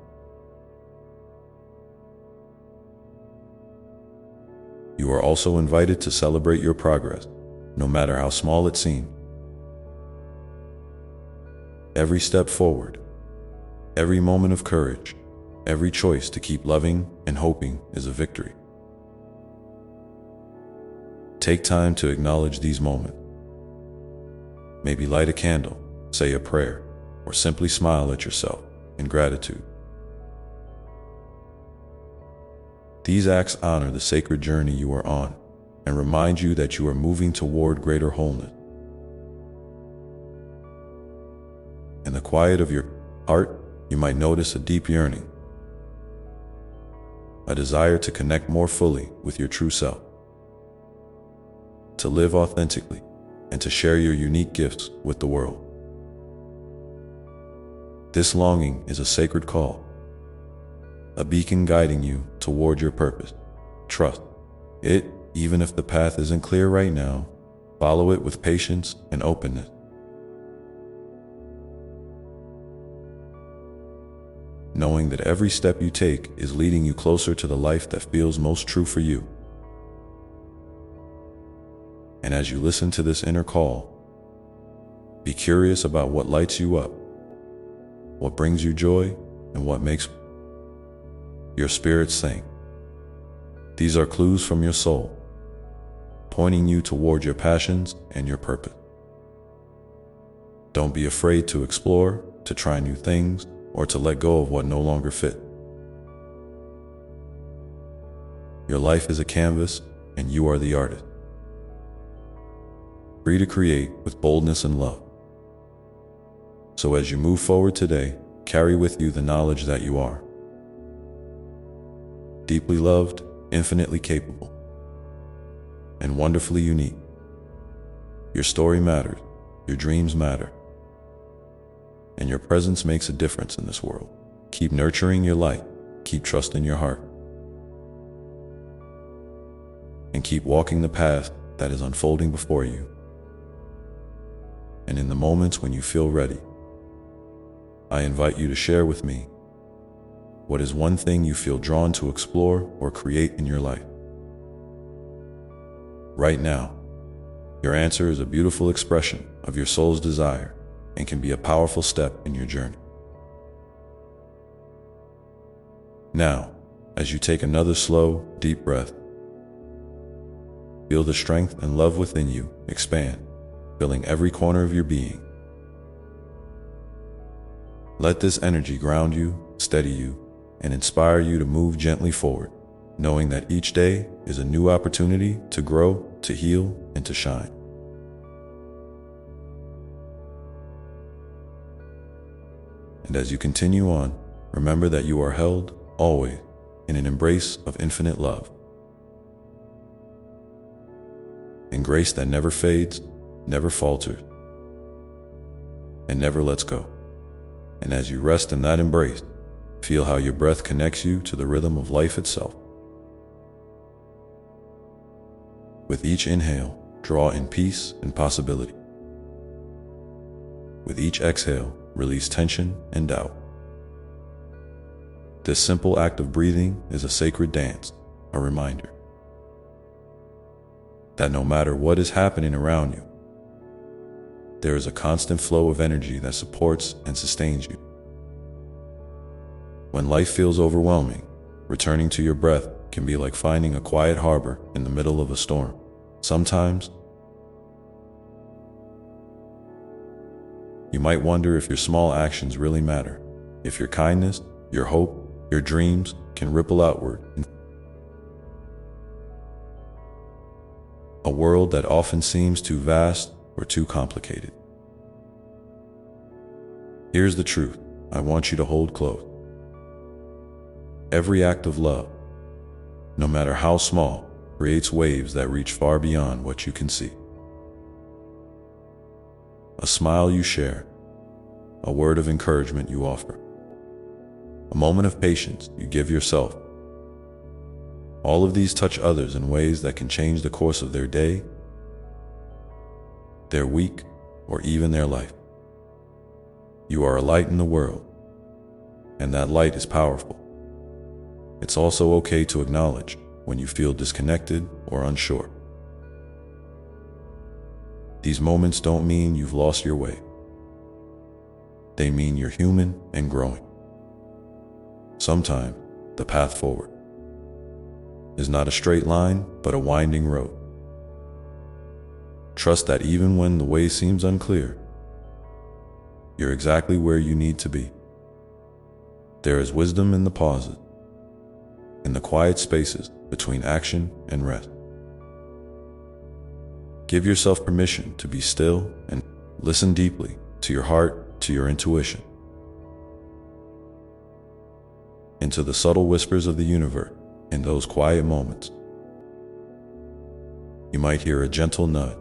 You are also invited to celebrate your progress, no matter how small it seems. Every step forward, every moment of courage, every choice to keep loving and hoping is a victory. Take time to acknowledge these moments. Maybe light a candle, say a prayer, or simply smile at yourself in gratitude. These acts honor the sacred journey you are on and remind you that you are moving toward greater wholeness. quiet of your heart, you might notice a deep yearning, a desire to connect more fully with your true self, to live authentically, and to share your unique gifts with the world. This longing is a sacred call, a beacon guiding you toward your purpose. Trust it, even if the path isn't clear right now. Follow it with patience and openness. Knowing that every step you take is leading you closer to the life that feels most true for you. And as you listen to this inner call, be curious about what lights you up, what brings you joy, and what makes your spirit sing. These are clues from your soul, pointing you toward your passions and your purpose. Don't be afraid to explore, to try new things, or to let go of what no longer fit. Your life is a canvas, and you are the artist, free to create with boldness and love. So as you move forward today, carry with you the knowledge that you are deeply loved, infinitely capable, and wonderfully unique. Your story matters, your dreams matter, and your presence makes a difference in this world. Keep nurturing your light, keep trusting your heart, and keep walking the path that is unfolding before you. And in the moments when you feel ready, I invite you to share with me what is one thing you feel drawn to explore or create in your life. Right now, your answer is a beautiful expression of your soul's desire and can be a powerful step in your journey. Now, as you take another slow, deep breath, feel the strength and love within you expand, filling every corner of your being. Let this energy ground you, steady you, and inspire you to move gently forward, knowing that each day is a new opportunity to grow, to heal, and to shine. And as you continue on, remember that you are held, always, in an embrace of infinite love, in grace that never fades, never falters, and never lets go. And as you rest in that embrace, feel how your breath connects you to the rhythm of life itself. With each inhale, draw in peace and possibility. With each exhale, release tension and doubt. This simple act of breathing is a sacred dance, a reminder that no matter what is happening around you, there is a constant flow of energy that supports and sustains you. When life feels overwhelming, returning to your breath can be like finding a quiet harbor in the middle of a storm. Sometimes, you might wonder if your small actions really matter, if your kindness, your hope, your dreams can ripple outward in a world that often seems too vast or too complicated. Here's the truth I want you to hold close. Every act of love, no matter how small, creates waves that reach far beyond what you can see. A smile you share, a word of encouragement you offer, a moment of patience you give yourself. All of these touch others in ways that can change the course of their day, their week, or even their life. You are a light in the world, and that light is powerful. It's also okay to acknowledge when you feel disconnected or unsure. These moments don't mean you've lost your way. They mean you're human and growing. Sometimes the path forward is not a straight line, but a winding road. Trust that even when the way seems unclear, you're exactly where you need to be. There is wisdom in the pauses, in the quiet spaces between action and rest. Give yourself permission to be still and listen deeply to your heart, to your intuition, into the subtle whispers of the universe. In those quiet moments, you might hear a gentle nudge,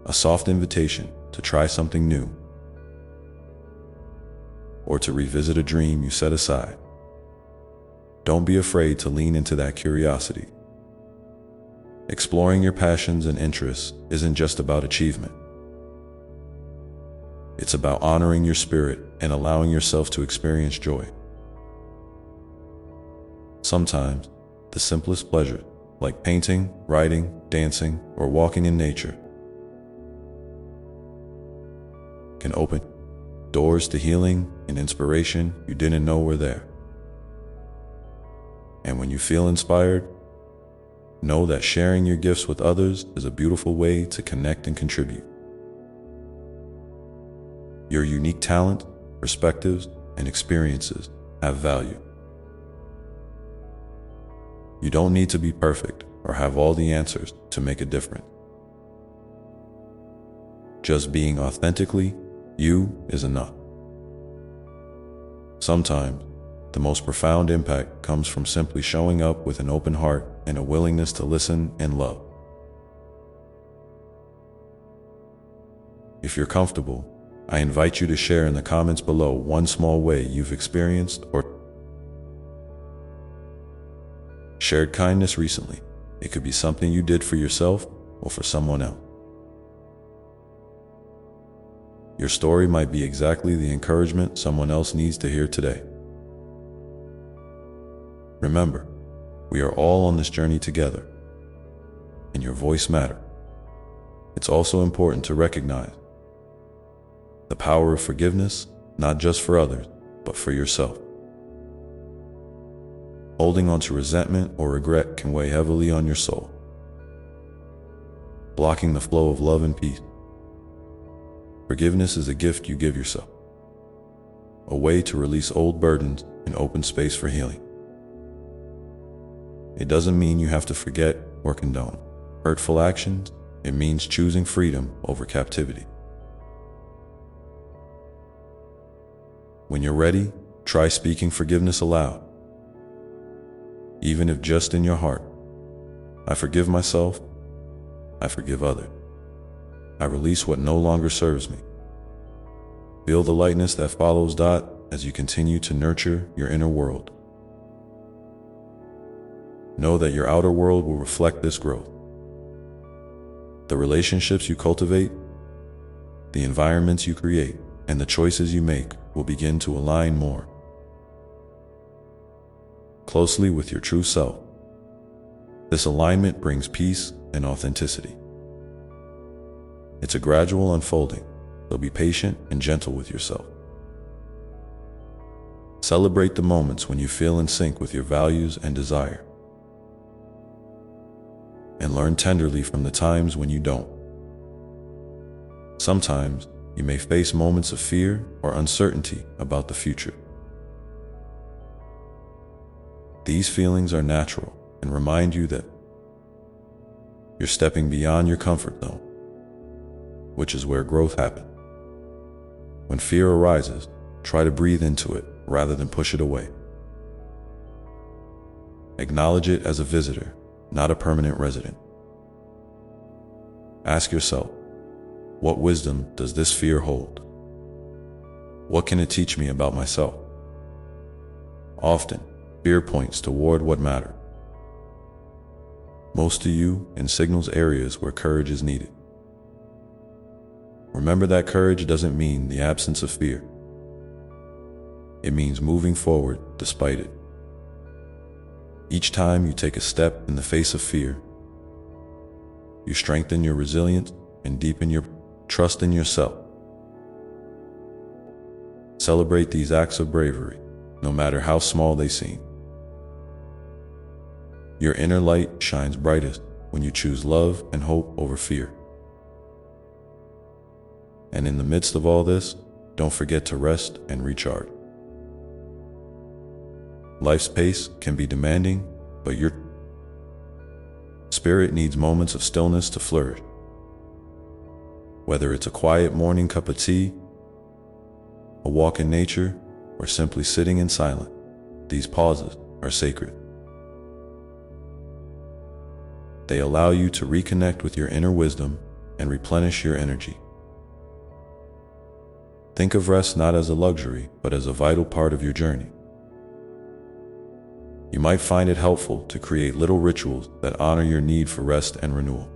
a soft invitation to try something new, or to revisit a dream you set aside. Don't be afraid to lean into that curiosity. Exploring your passions and interests isn't just about achievement. It's about honoring your spirit and allowing yourself to experience joy. Sometimes, the simplest pleasures, like painting, writing, dancing, or walking in nature, can open doors to healing and inspiration you didn't know were there. And when you feel inspired, know that sharing your gifts with others is a beautiful way to connect and contribute. Your unique talent, perspectives, and experiences have value. You don't need to be perfect or have all the answers to make a difference. Just being authentically you is enough. Sometimes, the most profound impact comes from simply showing up with an open heart and a willingness to listen and love. If you're comfortable, I invite you to share in the comments below one small way you've experienced or shared kindness recently. It could be something you did for yourself or for someone else. Your story might be exactly the encouragement someone else needs to hear today. Remember, we are all on this journey together, and your voice matters. It's also important to recognize the power of forgiveness, not just for others, but for yourself. Holding on to resentment or regret can weigh heavily on your soul, blocking the flow of love and peace. Forgiveness is a gift you give yourself, a way to release old burdens and open space for healing. It doesn't mean you have to forget or condone hurtful actions. It means choosing freedom over captivity. When you're ready, try speaking forgiveness aloud, even if just in your heart. I forgive myself. I forgive others. I release what no longer serves me. Feel the lightness that follows as you continue to nurture your inner world. Know that your outer world will reflect this growth. The relationships you cultivate, the environments you create, and the choices you make will begin to align more closely with your true self. This alignment brings peace and authenticity. It's a gradual unfolding, so be patient and gentle with yourself. Celebrate the moments when you feel in sync with your values and desire, and learn tenderly from the times when you don't. Sometimes you may face moments of fear or uncertainty about the future. These feelings are natural and remind you that you're stepping beyond your comfort zone, which is where growth happens. When fear arises, try to breathe into it rather than push it away. Acknowledge it as a visitor, not a permanent resident. Ask yourself, what wisdom does this fear hold? What can it teach me about myself? Often, fear points toward what matters most to you and signals areas where courage is needed. Remember that courage doesn't mean the absence of fear. It means moving forward despite it. Each time you take a step in the face of fear, you strengthen your resilience and deepen your trust in yourself. Celebrate these acts of bravery, no matter how small they seem. Your inner light shines brightest when you choose love and hope over fear. And in the midst of all this, don't forget to rest and recharge. Life's pace can be demanding, but your spirit needs moments of stillness to flourish. Whether it's a quiet morning cup of tea, a walk in nature, or simply sitting in silence, these pauses are sacred. They allow you to reconnect with your inner wisdom and replenish your energy. Think of rest not as a luxury, but as a vital part of your journey. You might find it helpful to create little rituals that honor your need for rest and renewal.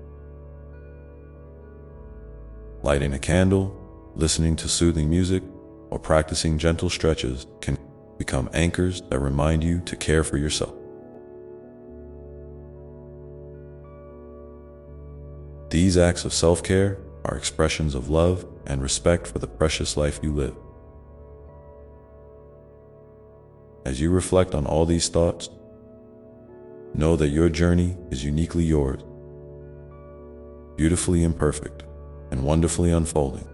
Lighting a candle, listening to soothing music, or practicing gentle stretches can become anchors that remind you to care for yourself. These acts of self-care are expressions of love and respect for the precious life you live. As you reflect on all these thoughts, know that your journey is uniquely yours, beautifully imperfect, and wonderfully unfolding.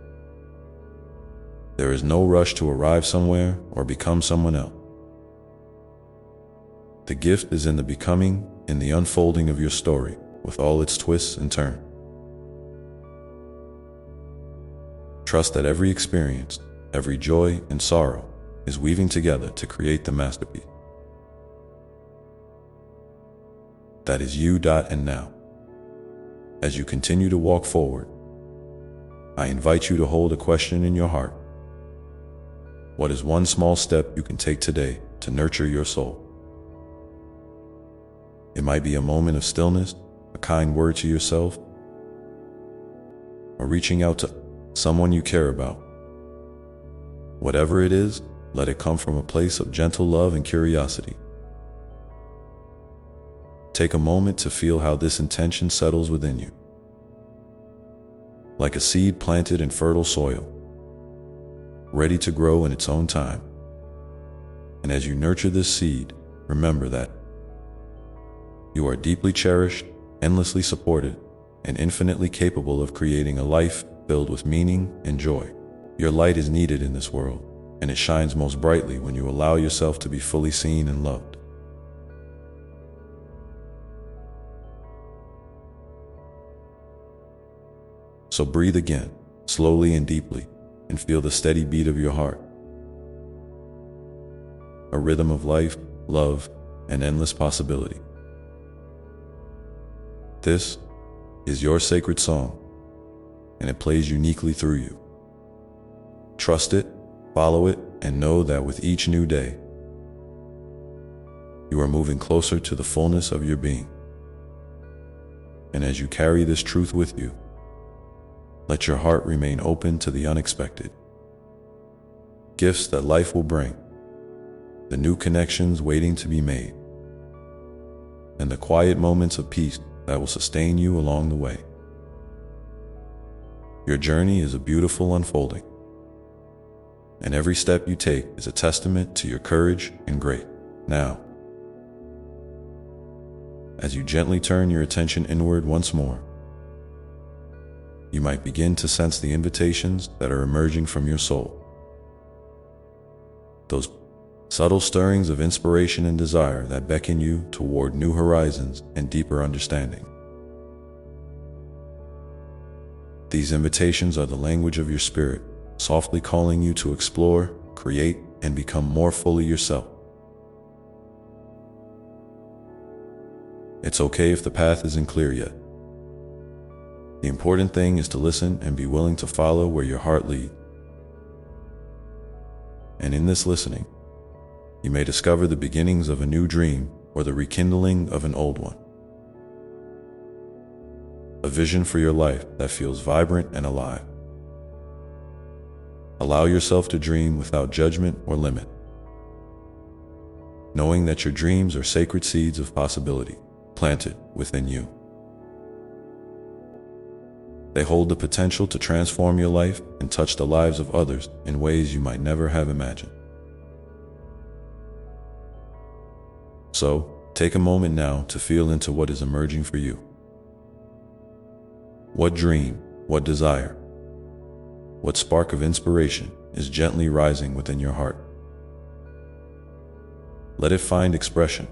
There is no rush to arrive somewhere or become someone else. The gift is in the becoming, in the unfolding of your story, with all its twists and turns. Trust that every experience, every joy and sorrow, is weaving together to create the masterpiece. That is you. And now, as you continue to walk forward, I invite you to hold a question in your heart. What is one small step you can take today to nurture your soul? It might be a moment of stillness, a kind word to yourself, or reaching out to someone you care about. Whatever it is, let it come from a place of gentle love and curiosity. Take a moment to feel how this intention settles within you. Like a seed planted in fertile soil, ready to grow in its own time. And as you nurture this seed, remember that you are deeply cherished, endlessly supported, and infinitely capable of creating a life filled with meaning and joy. Your light is needed in this world, and it shines most brightly when you allow yourself to be fully seen and loved. So breathe again, slowly and deeply, and feel the steady beat of your heart. A rhythm of life, love, and endless possibility. This is your sacred song, and it plays uniquely through you. Trust it, follow it, and know that with each new day, you are moving closer to the fullness of your being. And as you carry this truth with you, let your heart remain open to the unexpected. Gifts that life will bring, the new connections waiting to be made, and the quiet moments of peace that will sustain you along the way. Your journey is a beautiful unfolding, and every step you take is a testament to your courage and grace. Now, as you gently turn your attention inward once more, you might begin to sense the invitations that are emerging from your soul. Those subtle stirrings of inspiration and desire that beckon you toward new horizons and deeper understanding. These invitations are the language of your spirit, softly calling you to explore, create, and become more fully yourself. It's okay if the path isn't clear yet. The important thing is to listen and be willing to follow where your heart leads. And in this listening, you may discover the beginnings of a new dream or the rekindling of an old one. A vision for your life that feels vibrant and alive. Allow yourself to dream without judgment or limit, knowing that your dreams are sacred seeds of possibility planted within you. They hold the potential to transform your life and touch the lives of others in ways you might never have imagined. So, take a moment now to feel into what is emerging for you. What dream, what desire, what spark of inspiration is gently rising within your heart? Let it find expression,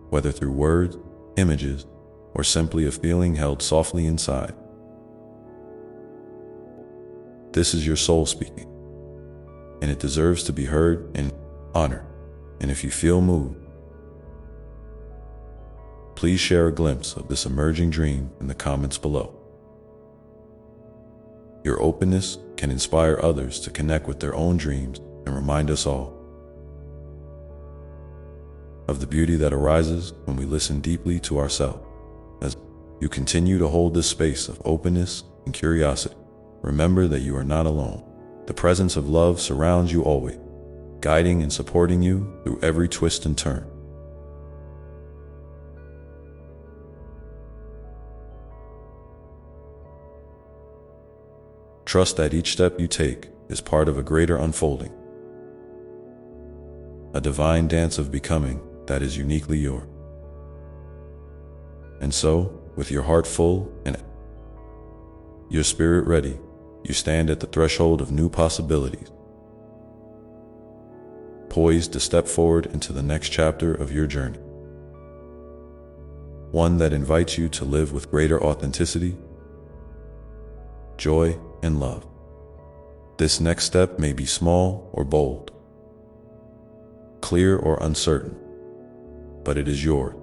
whether through words, images, or simply a feeling held softly inside. This is your soul speaking, and it deserves to be heard and honored. And if you feel moved, please share a glimpse of this emerging dream in the comments below. Your openness can inspire others to connect with their own dreams and remind us all of the beauty that arises when we listen deeply to ourselves. As you continue to hold this space of openness and curiosity, remember that you are not alone. The presence of love surrounds you always, guiding and supporting you through every twist and turn. Trust that each step you take is part of a greater unfolding, a divine dance of becoming that is uniquely yours. And so, with your heart full and your spirit ready, you stand at the threshold of new possibilities, poised to step forward into the next chapter of your journey. One that invites you to live with greater authenticity, joy, and love. This next step may be small or bold, clear or uncertain, but it is yours,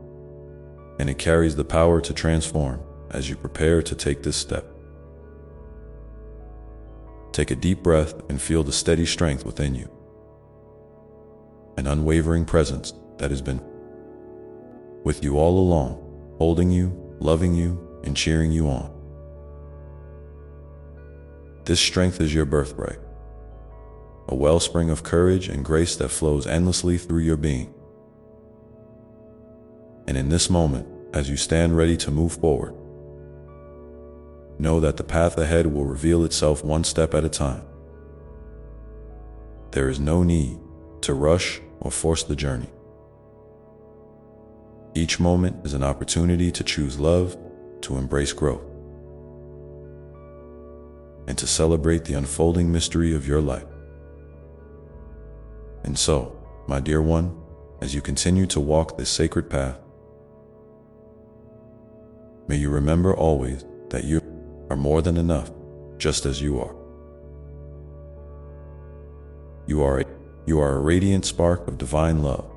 and it carries the power to transform as you prepare to take this step. Take a deep breath and feel the steady strength within you, an unwavering presence that has been with you all along, holding you, loving you, and cheering you on. This strength is your birthright, a wellspring of courage and grace that flows endlessly through your being. And in this moment, as you stand ready to move forward, know that the path ahead will reveal itself one step at a time. There is no need to rush or force the journey. Each moment is an opportunity to choose love, to embrace growth, and to celebrate the unfolding mystery of your life. And so, my dear one, as you continue to walk this sacred path, may you remember always that you are more than enough, just as you are. You are a radiant spark of divine love,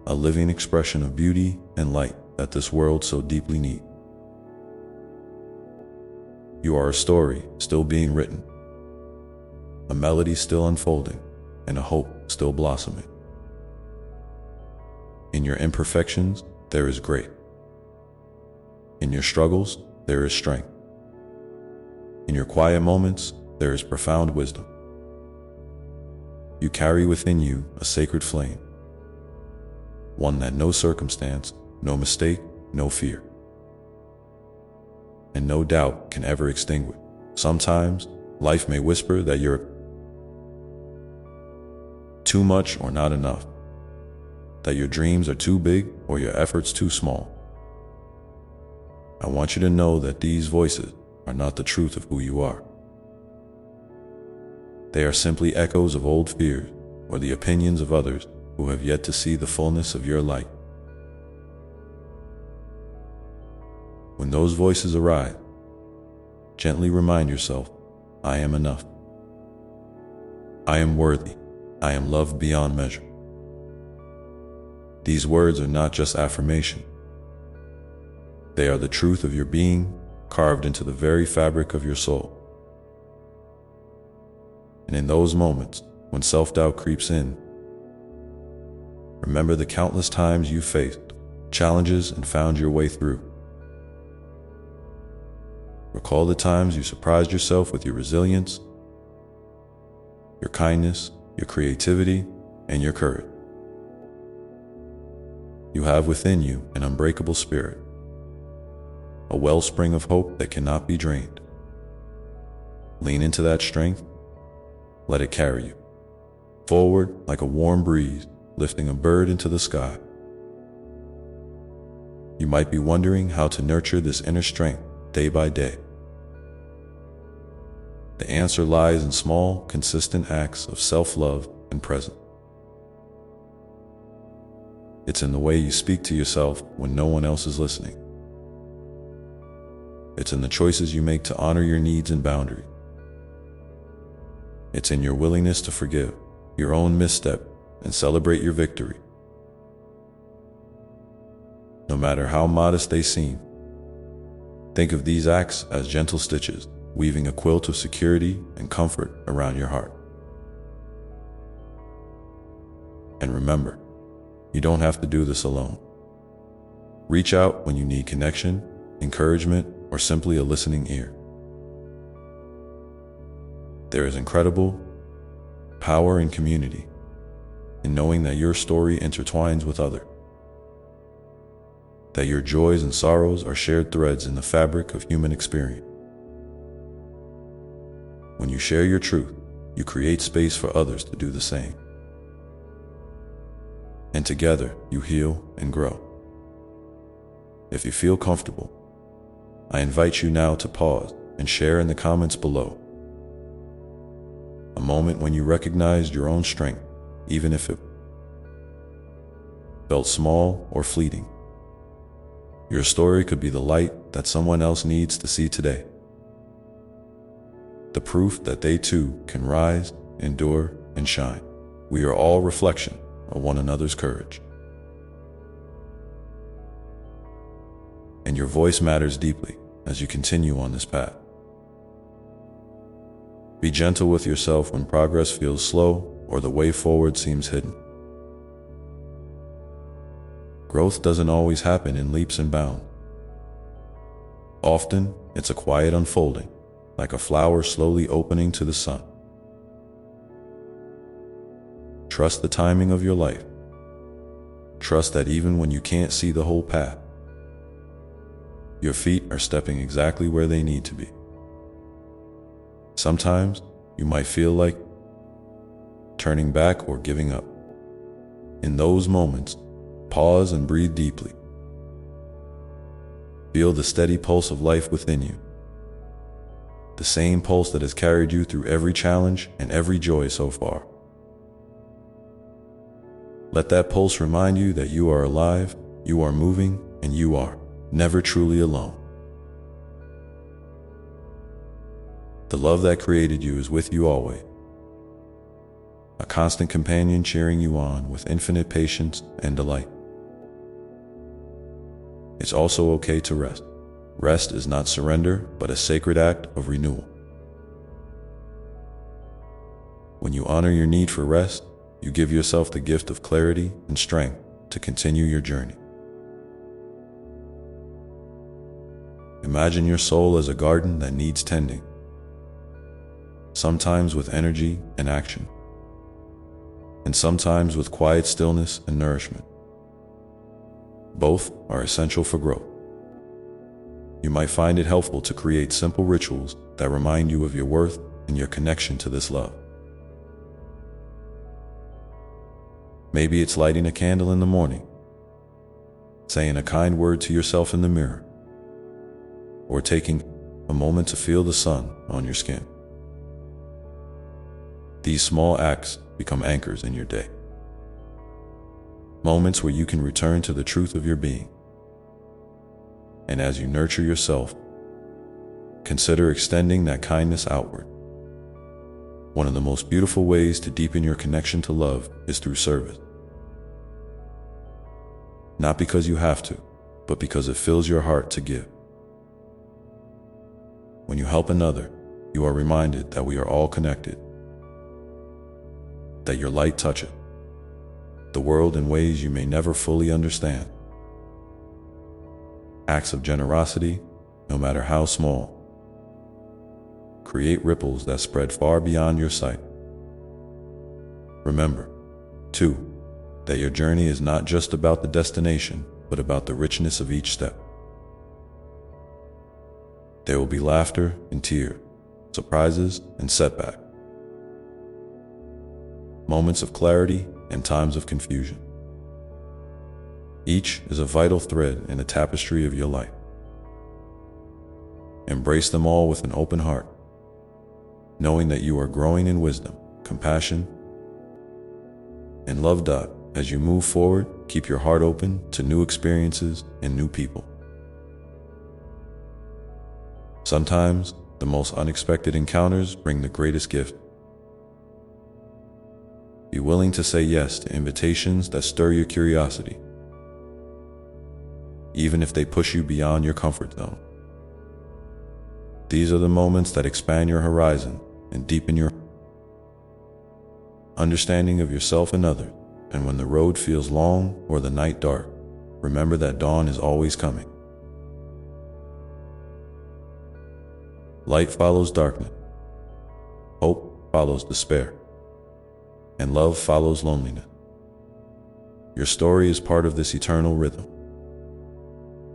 a living expression of beauty and light that this world so deeply needs. You are a story still being written, a melody still unfolding, and a hope still blossoming. In your imperfections, there is grace. In your struggles, there is strength. In your quiet moments, there is profound wisdom. You carry within you a sacred flame, one that no circumstance, no mistake, no fear, and no doubt can ever extinguish. Sometimes, life may whisper that you're too much or not enough, that your dreams are too big or your efforts too small. I want you to know that these voices are not the truth of who you are. They are simply echoes of old fears or the opinions of others who have yet to see the fullness of your light. When those voices arise, gently remind yourself, I am enough. I am worthy. I am loved beyond measure. These words are not just affirmation. They are the truth of your being, carved into the very fabric of your soul. And in those moments, when self-doubt creeps in, remember the countless times you faced challenges and found your way through. Recall the times you surprised yourself with your resilience, your kindness, your creativity, and your courage. You have within you an unbreakable spirit, a wellspring of hope that cannot be drained. Lean into that strength, let it carry you forward like a warm breeze lifting a bird into the sky. You might be wondering how to nurture this inner strength day by day. The answer lies in small, consistent acts of self-love and presence. It's in the way you speak to yourself when no one else is listening. It's in the choices you make to honor your needs and boundaries. It's in your willingness to forgive your own misstep and celebrate your victory, no matter how modest they seem. Think of these acts as gentle stitches, weaving a quilt of security and comfort around your heart. And remember, you don't have to do this alone. Reach out when you need connection, encouragement, or simply a listening ear. There is incredible power in community, in knowing that your story intertwines with others, that your joys and sorrows are shared threads in the fabric of human experience. When you share your truth, you create space for others to do the same. And together, you heal and grow. If you feel comfortable, I invite you now to pause and share in the comments below a moment when you recognized your own strength, even if it felt small or fleeting. Your story could be the light that someone else needs to see today. The proof that they too can rise, endure, and shine. We are all reflection of one another's courage. And your voice matters deeply as you continue on this path. Be gentle with yourself when progress feels slow or the way forward seems hidden. Growth doesn't always happen in leaps and bounds. Often, it's a quiet unfolding, like a flower slowly opening to the sun. Trust the timing of your life. Trust that even when you can't see the whole path, your feet are stepping exactly where they need to be. Sometimes, you might feel like turning back or giving up. In those moments, pause and breathe deeply. Feel the steady pulse of life within you, the same pulse that has carried you through every challenge and every joy so far. Let that pulse remind you that you are alive, you are moving, and you are never truly alone. The love that created you is with you always, a constant companion cheering you on with infinite patience and delight. It's also okay to rest. Rest is not surrender, but a sacred act of renewal. When you honor your need for rest, you give yourself the gift of clarity and strength to continue your journey. Imagine your soul as a garden that needs tending, sometimes with energy and action, and sometimes with quiet stillness and nourishment. Both are essential for growth. You might find it helpful to create simple rituals that remind you of your worth and your connection to this love. Maybe it's lighting a candle in the morning, saying a kind word to yourself in the mirror, or taking a moment to feel the sun on your skin. These small acts become anchors in your day, moments where you can return to the truth of your being. And as you nurture yourself, consider extending that kindness outward. One of the most beautiful ways to deepen your connection to love is through service. Not because you have to, but because it fills your heart to give. When you help another, you are reminded that we are all connected, that your light touches the world in ways you may never fully understand. Acts of generosity, no matter how small, create ripples that spread far beyond your sight. Remember, too, that your journey is not just about the destination, but about the richness of each step. There will be laughter and tears, surprises and setbacks, moments of clarity and times of confusion. Each is a vital thread in the tapestry of your life. Embrace them all with an open heart, knowing that you are growing in wisdom, compassion, and love. As you move forward, keep your heart open to new experiences and new people. Sometimes, the most unexpected encounters bring the greatest gift. Be willing to say yes to invitations that stir your curiosity, even if they push you beyond your comfort zone. These are the moments that expand your horizon and deepen your understanding of yourself and others. And when the road feels long or the night dark, remember that dawn is always coming. Light follows darkness, hope follows despair, and love follows loneliness. Your story is part of this eternal rhythm.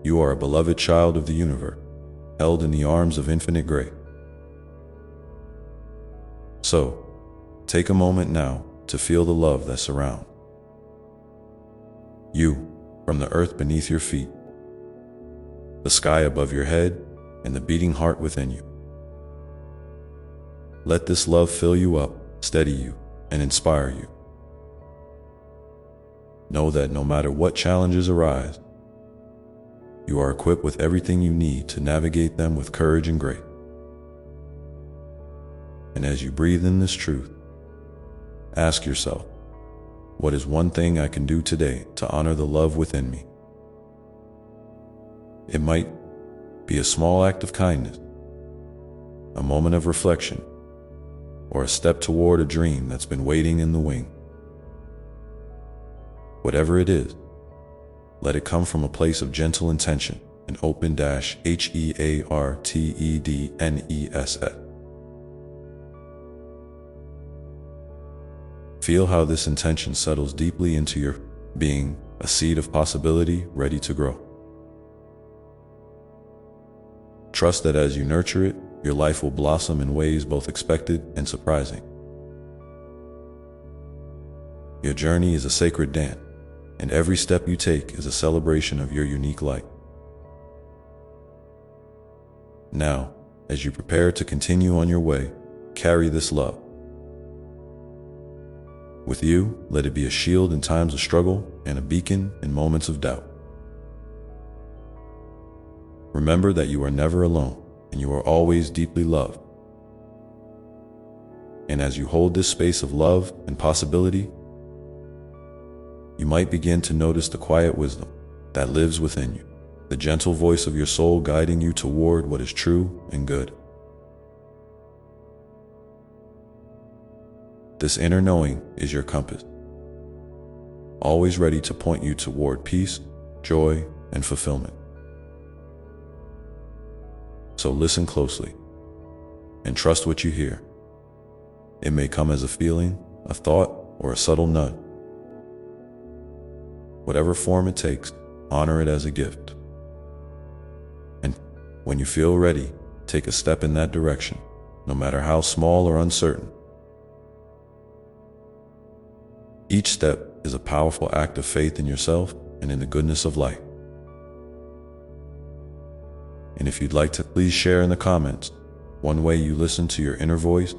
You are a beloved child of the universe, held in the arms of infinite grace. So, take a moment now to feel the love that surrounds you, from the earth beneath your feet, the sky above your head, and the beating heart within you. Let this love fill you up, steady you, and inspire you. Know that no matter what challenges arise, you are equipped with everything you need to navigate them with courage and grace. And as you breathe in this truth, ask yourself, what is one thing I can do today to honor the love within me? It might be a small act of kindness, a moment of reflection, or a step toward a dream that's been waiting in the wing. Whatever it is, let it come from a place of gentle intention and open-heartedness. Feel how this intention settles deeply into your being, a seed of possibility ready to grow. Trust that as you nurture it, your life will blossom in ways both expected and surprising. Your journey is a sacred dance, and every step you take is a celebration of your unique light. Now, as you prepare to continue on your way, carry this love. With you, let it be a shield in times of struggle and a beacon in moments of doubt. Remember that you are never alone, and you are always deeply loved. And as you hold this space of love and possibility, you might begin to notice the quiet wisdom that lives within you, the gentle voice of your soul guiding you toward what is true and good. This inner knowing is your compass, always ready to point you toward peace, joy, and fulfillment. So listen closely and trust what you hear. It may come as a feeling, a thought, or a subtle nudge. Whatever form it takes, honor it as a gift. And when you feel ready, take a step in that direction, no matter how small or uncertain. Each step is a powerful act of faith in yourself and in the goodness of life. And if you'd like to, please share in the comments one way you listen to your inner voice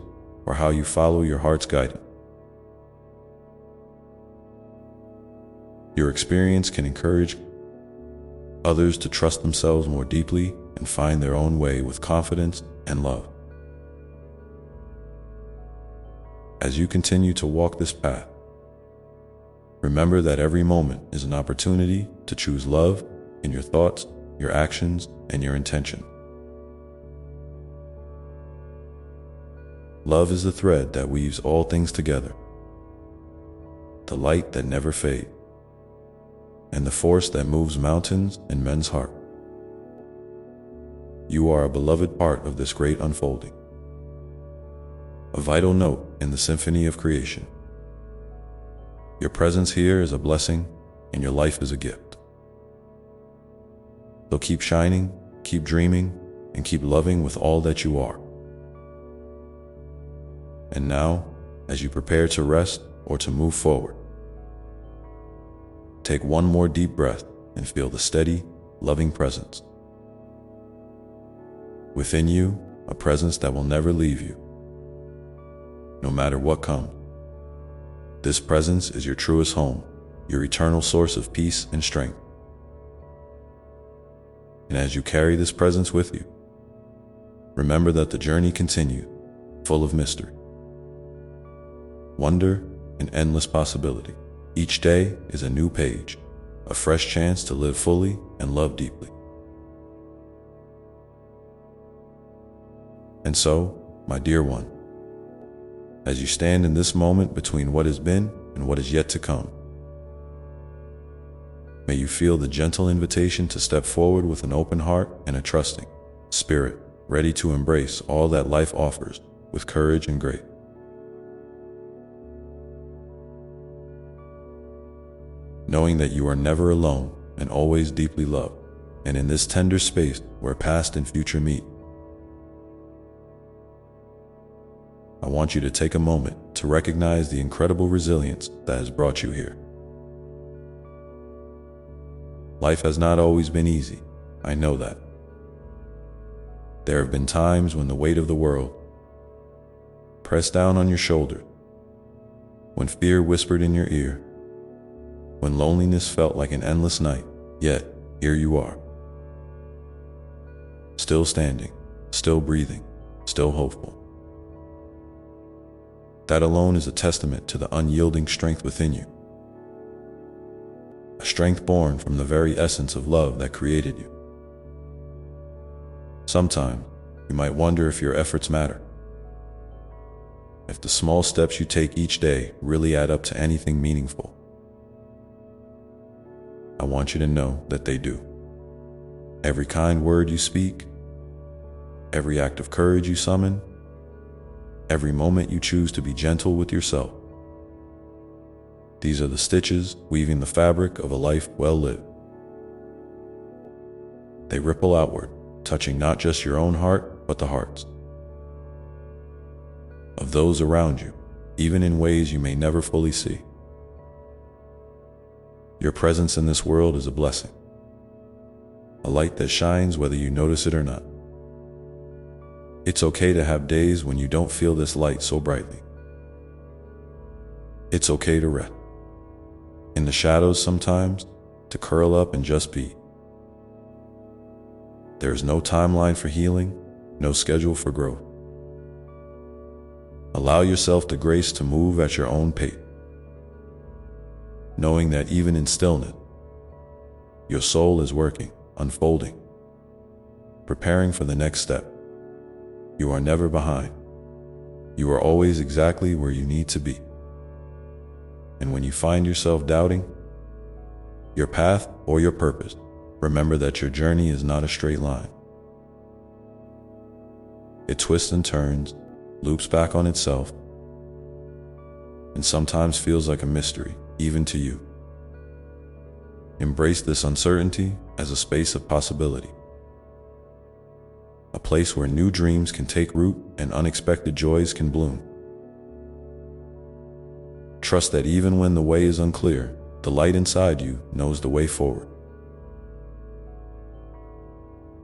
or how you follow your heart's guidance. Your experience can encourage others to trust themselves more deeply and find their own way with confidence and love. As you continue to walk this path, remember that every moment is an opportunity to choose love in your thoughts, your actions, and your intention. Love is the thread that weaves all things together, the light that never fades, and the force that moves mountains and men's hearts. You are a beloved part of this great unfolding, a vital note in the symphony of creation. Your presence here is a blessing, and your life is a gift. So keep shining, keep dreaming, and keep loving with all that you are. And now, as you prepare to rest or to move forward, take one more deep breath and feel the steady, loving presence within you, a presence that will never leave you, no matter what comes. This presence is your truest home, your eternal source of peace and strength. And as you carry this presence with you, remember that the journey continues, full of mystery, wonder, an endless possibility. Each day is a new page, a fresh chance to live fully and love deeply. And so, my dear one, as you stand in this moment between what has been and what is yet to come, may you feel the gentle invitation to step forward with an open heart and a trusting spirit, ready to embrace all that life offers with courage and grace. Knowing that you are never alone and always deeply loved, and in this tender space where past and future meet, I want you to take a moment to recognize the incredible resilience that has brought you here. Life has not always been easy, I know that. There have been times when the weight of the world pressed down on your shoulder, when fear whispered in your ear, when loneliness felt like an endless night, yet here you are. Still standing, still breathing, still hopeful. That alone is a testament to the unyielding strength within you. A strength born from the very essence of love that created you. Sometimes, you might wonder if your efforts matter. If the small steps you take each day really add up to anything meaningful. I want you to know that they do. Every kind word you speak, every act of courage you summon, every moment you choose to be gentle with yourself. These are the stitches weaving the fabric of a life well lived. They ripple outward, touching not just your own heart, but the hearts of those around you, even in ways you may never fully see. Your presence in this world is a blessing, a light that shines whether you notice it or not. It's okay to have days when you don't feel this light so brightly. It's okay to rest in the shadows sometimes, to curl up and just be. There is no timeline for healing, no schedule for growth. Allow yourself the grace to move at your own pace, knowing that even in stillness, your soul is working, unfolding, preparing for the next step. You are never behind. You are always exactly where you need to be. And when you find yourself doubting your path or your purpose, remember that your journey is not a straight line. It twists and turns, loops back on itself, and sometimes feels like a mystery, even to you. Embrace this uncertainty as a space of possibility, a place where new dreams can take root and unexpected joys can bloom. Trust that even when the way is unclear, the light inside you knows the way forward.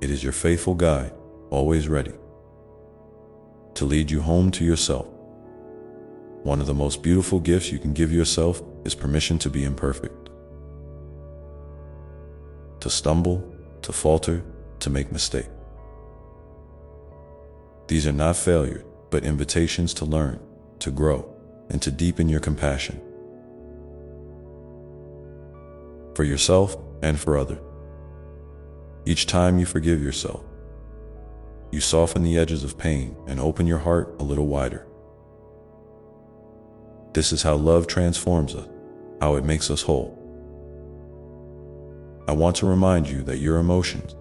It is your faithful guide, always ready to lead you home to yourself. One of the most beautiful gifts you can give yourself is permission to be imperfect, to stumble, to falter, to make mistakes. These are not failures, but invitations to learn, to grow, and to deepen your compassion for yourself and for others. Each time you forgive yourself, you soften the edges of pain and open your heart a little wider. This is how love transforms us, how it makes us whole. I want to remind you that your emotions,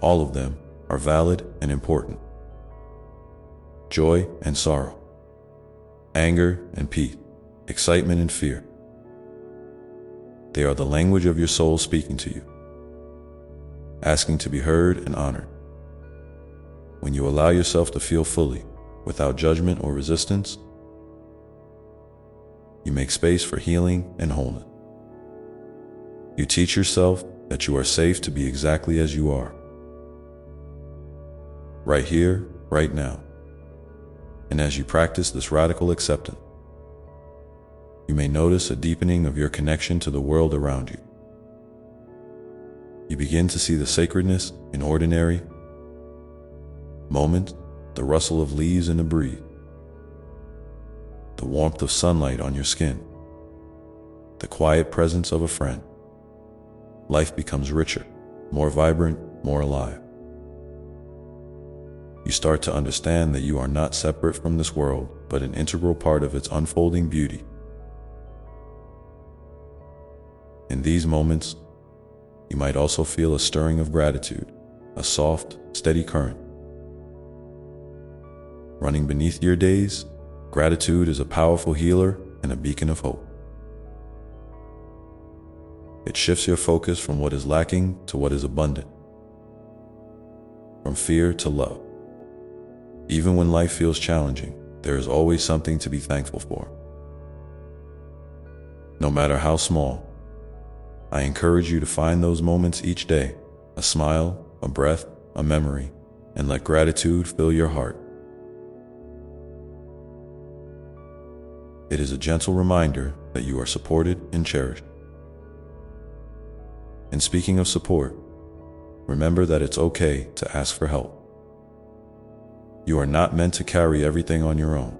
all of them, are valid and important. Joy and sorrow, anger and peace, excitement and fear. They are the language of your soul speaking to you, asking to be heard and honored. When you allow yourself to feel fully, without judgment or resistance, you make space for healing and wholeness. You teach yourself that you are safe to be exactly as you are, right here, right now. And as you practice this radical acceptance, you may notice a deepening of your connection to the world around you. You begin to see the sacredness in ordinary moments, the rustle of leaves in the breeze, the warmth of sunlight on your skin, the quiet presence of a friend, life becomes richer, more vibrant, more alive. You start to understand that you are not separate from this world, but an integral part of its unfolding beauty. In these moments, you might also feel a stirring of gratitude, a soft, steady current. Running beneath your days, gratitude is a powerful healer and a beacon of hope. It shifts your focus from what is lacking to what is abundant, from fear to love. Even when life feels challenging, there is always something to be thankful for. No matter how small, I encourage you to find those moments each day, a smile, a breath, a memory, and let gratitude fill your heart. It is a gentle reminder that you are supported and cherished. And speaking of support, remember that it's okay to ask for help. You are not meant to carry everything on your own.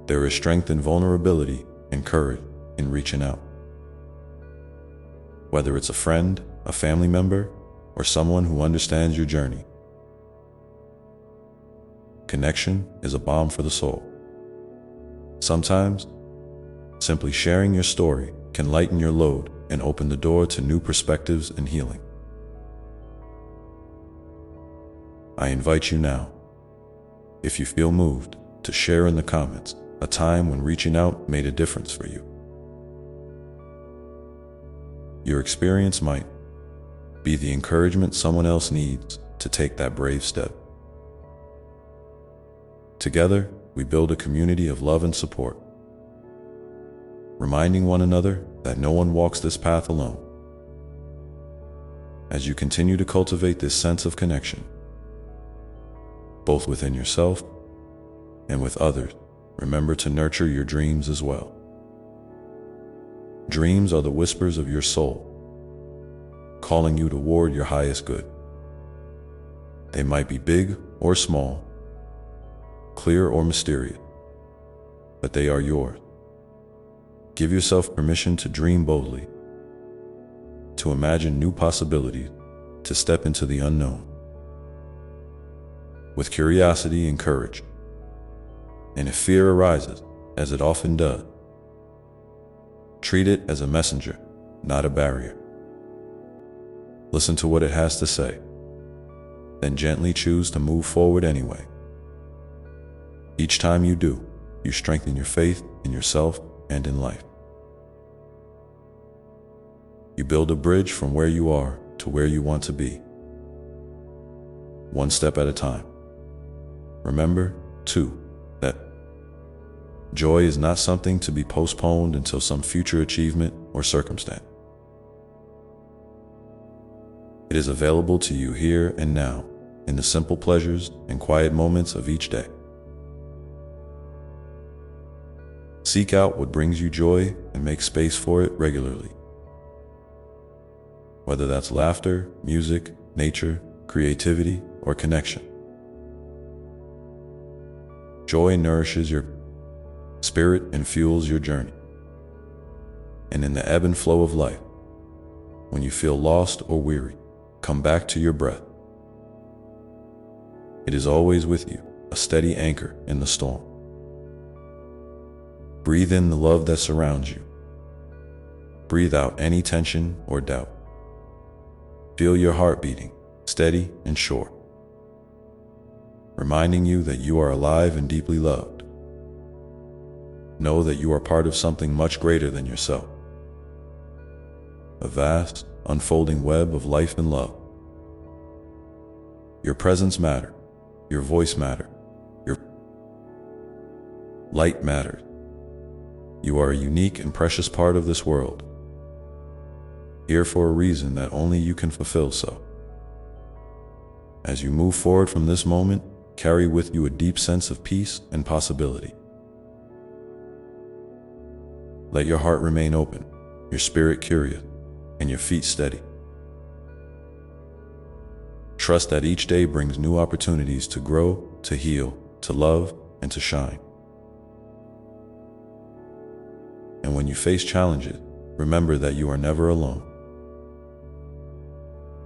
There is strength in vulnerability and courage in reaching out. Whether it's a friend, a family member, or someone who understands your journey. Connection is a balm for the soul. Sometimes, simply sharing your story can lighten your load and open the door to new perspectives and healing. I invite you now, if you feel moved, to share in the comments a time when reaching out made a difference for you. Your experience might be the encouragement someone else needs to take that brave step. Together, we build a community of love and support, reminding one another that no one walks this path alone. As you continue to cultivate this sense of connection, both within yourself and with others, remember to nurture your dreams as well. Dreams are the whispers of your soul, calling you toward your highest good. They might be big or small, clear or mysterious, but they are yours. Give yourself permission to dream boldly, to imagine new possibilities, to step into the unknown. With curiosity and courage. And if fear arises, as it often does, treat it as a messenger, not a barrier. Listen to what it has to say, then gently choose to move forward anyway. Each time you do, you strengthen your faith in yourself and in life. You build a bridge from where you are to where you want to be, one step at a time. Remember, too, that joy is not something to be postponed until some future achievement or circumstance. It is available to you here and now, in the simple pleasures and quiet moments of each day. Seek out what brings you joy and make space for it regularly. Whether that's laughter, music, nature, creativity, or connection. Joy nourishes your spirit and fuels your journey. And in the ebb and flow of life, when you feel lost or weary, come back to your breath. It is always with you, a steady anchor in the storm. Breathe in the love that surrounds you. Breathe out any tension or doubt. Feel your heart beating, steady and sure, reminding you that you are alive and deeply loved. Know that you are part of something much greater than yourself. A vast, unfolding web of life and love. Your presence matters. Your voice matters. Your light matters. You are a unique and precious part of this world, here for a reason that only you can fulfill so. As you move forward from this moment, carry with you a deep sense of peace and possibility. Let your heart remain open, your spirit curious, and your feet steady. Trust that each day brings new opportunities to grow, to heal, to love, and to shine. And when you face challenges, remember that you are never alone.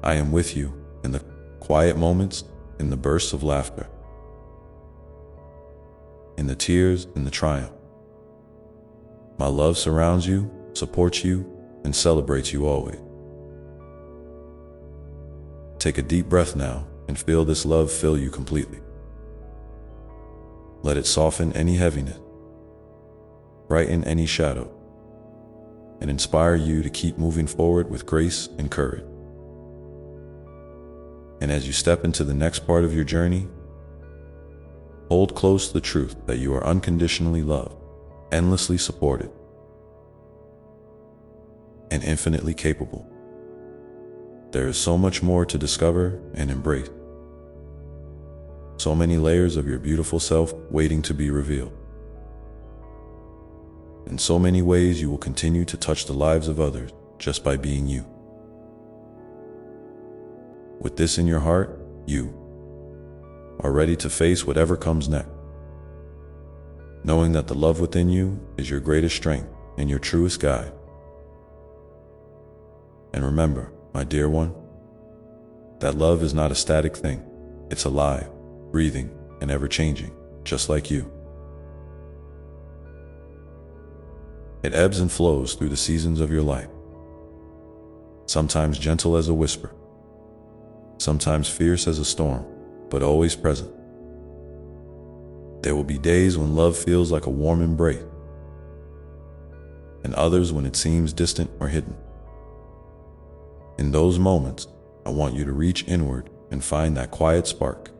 I am with you in the quiet moments, in the bursts of laughter, in the tears, in the triumph. My love surrounds you, supports you, and celebrates you always. Take a deep breath now and feel this love fill you completely. Let it soften any heaviness, brighten any shadow, and inspire you to keep moving forward with grace and courage. And as you step into the next part of your journey, hold close the truth that you are unconditionally loved, endlessly supported, and infinitely capable. There is so much more to discover and embrace. So many layers of your beautiful self waiting to be revealed. In so many ways you will continue to touch the lives of others just by being you. With this in your heart, you are ready to face whatever comes next, knowing that the love within you is your greatest strength and your truest guide. And remember, my dear one, that love is not a static thing. It's alive, breathing, and ever-changing, just like you. It ebbs and flows through the seasons of your life, sometimes gentle as a whisper, sometimes fierce as a storm, but always present. There will be days when love feels like a warm embrace, and others when it seems distant or hidden. In those moments, I want you to reach inward and find that quiet spark,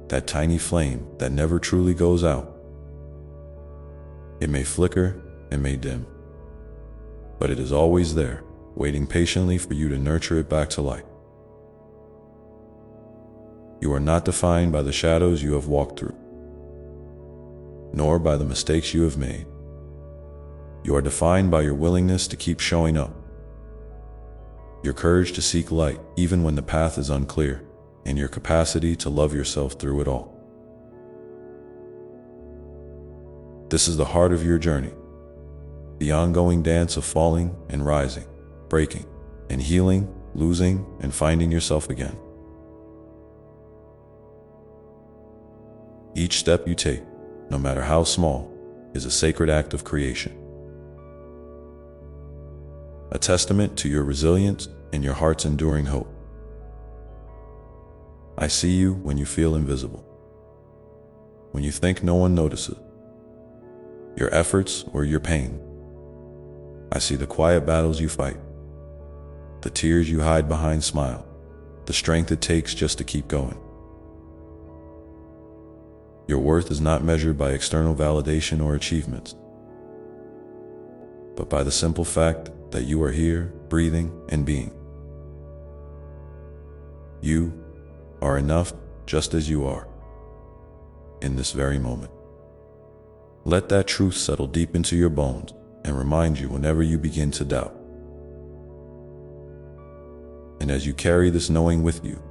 that tiny flame that never truly goes out. It may flicker, it may dim, but it is always there, waiting patiently for you to nurture it back to life. You are not defined by the shadows you have walked through, nor by the mistakes you have made. You are defined by your willingness to keep showing up, your courage to seek light even when the path is unclear, and your capacity to love yourself through it all. This is the heart of your journey, the ongoing dance of falling and rising, breaking and healing, losing and finding yourself again. Each step you take, no matter how small, is a sacred act of creation, a testament to your resilience and your heart's enduring hope. I see you when you feel invisible, when you think no one notices your efforts or your pain. I see the quiet battles you fight, the tears you hide behind smiles, the strength it takes just to keep going. Your worth is not measured by external validation or achievements, but by the simple fact that you are here, breathing and being. You are enough just as you are, in this very moment. Let that truth settle deep into your bones and remind you whenever you begin to doubt. And as you carry this knowing with you,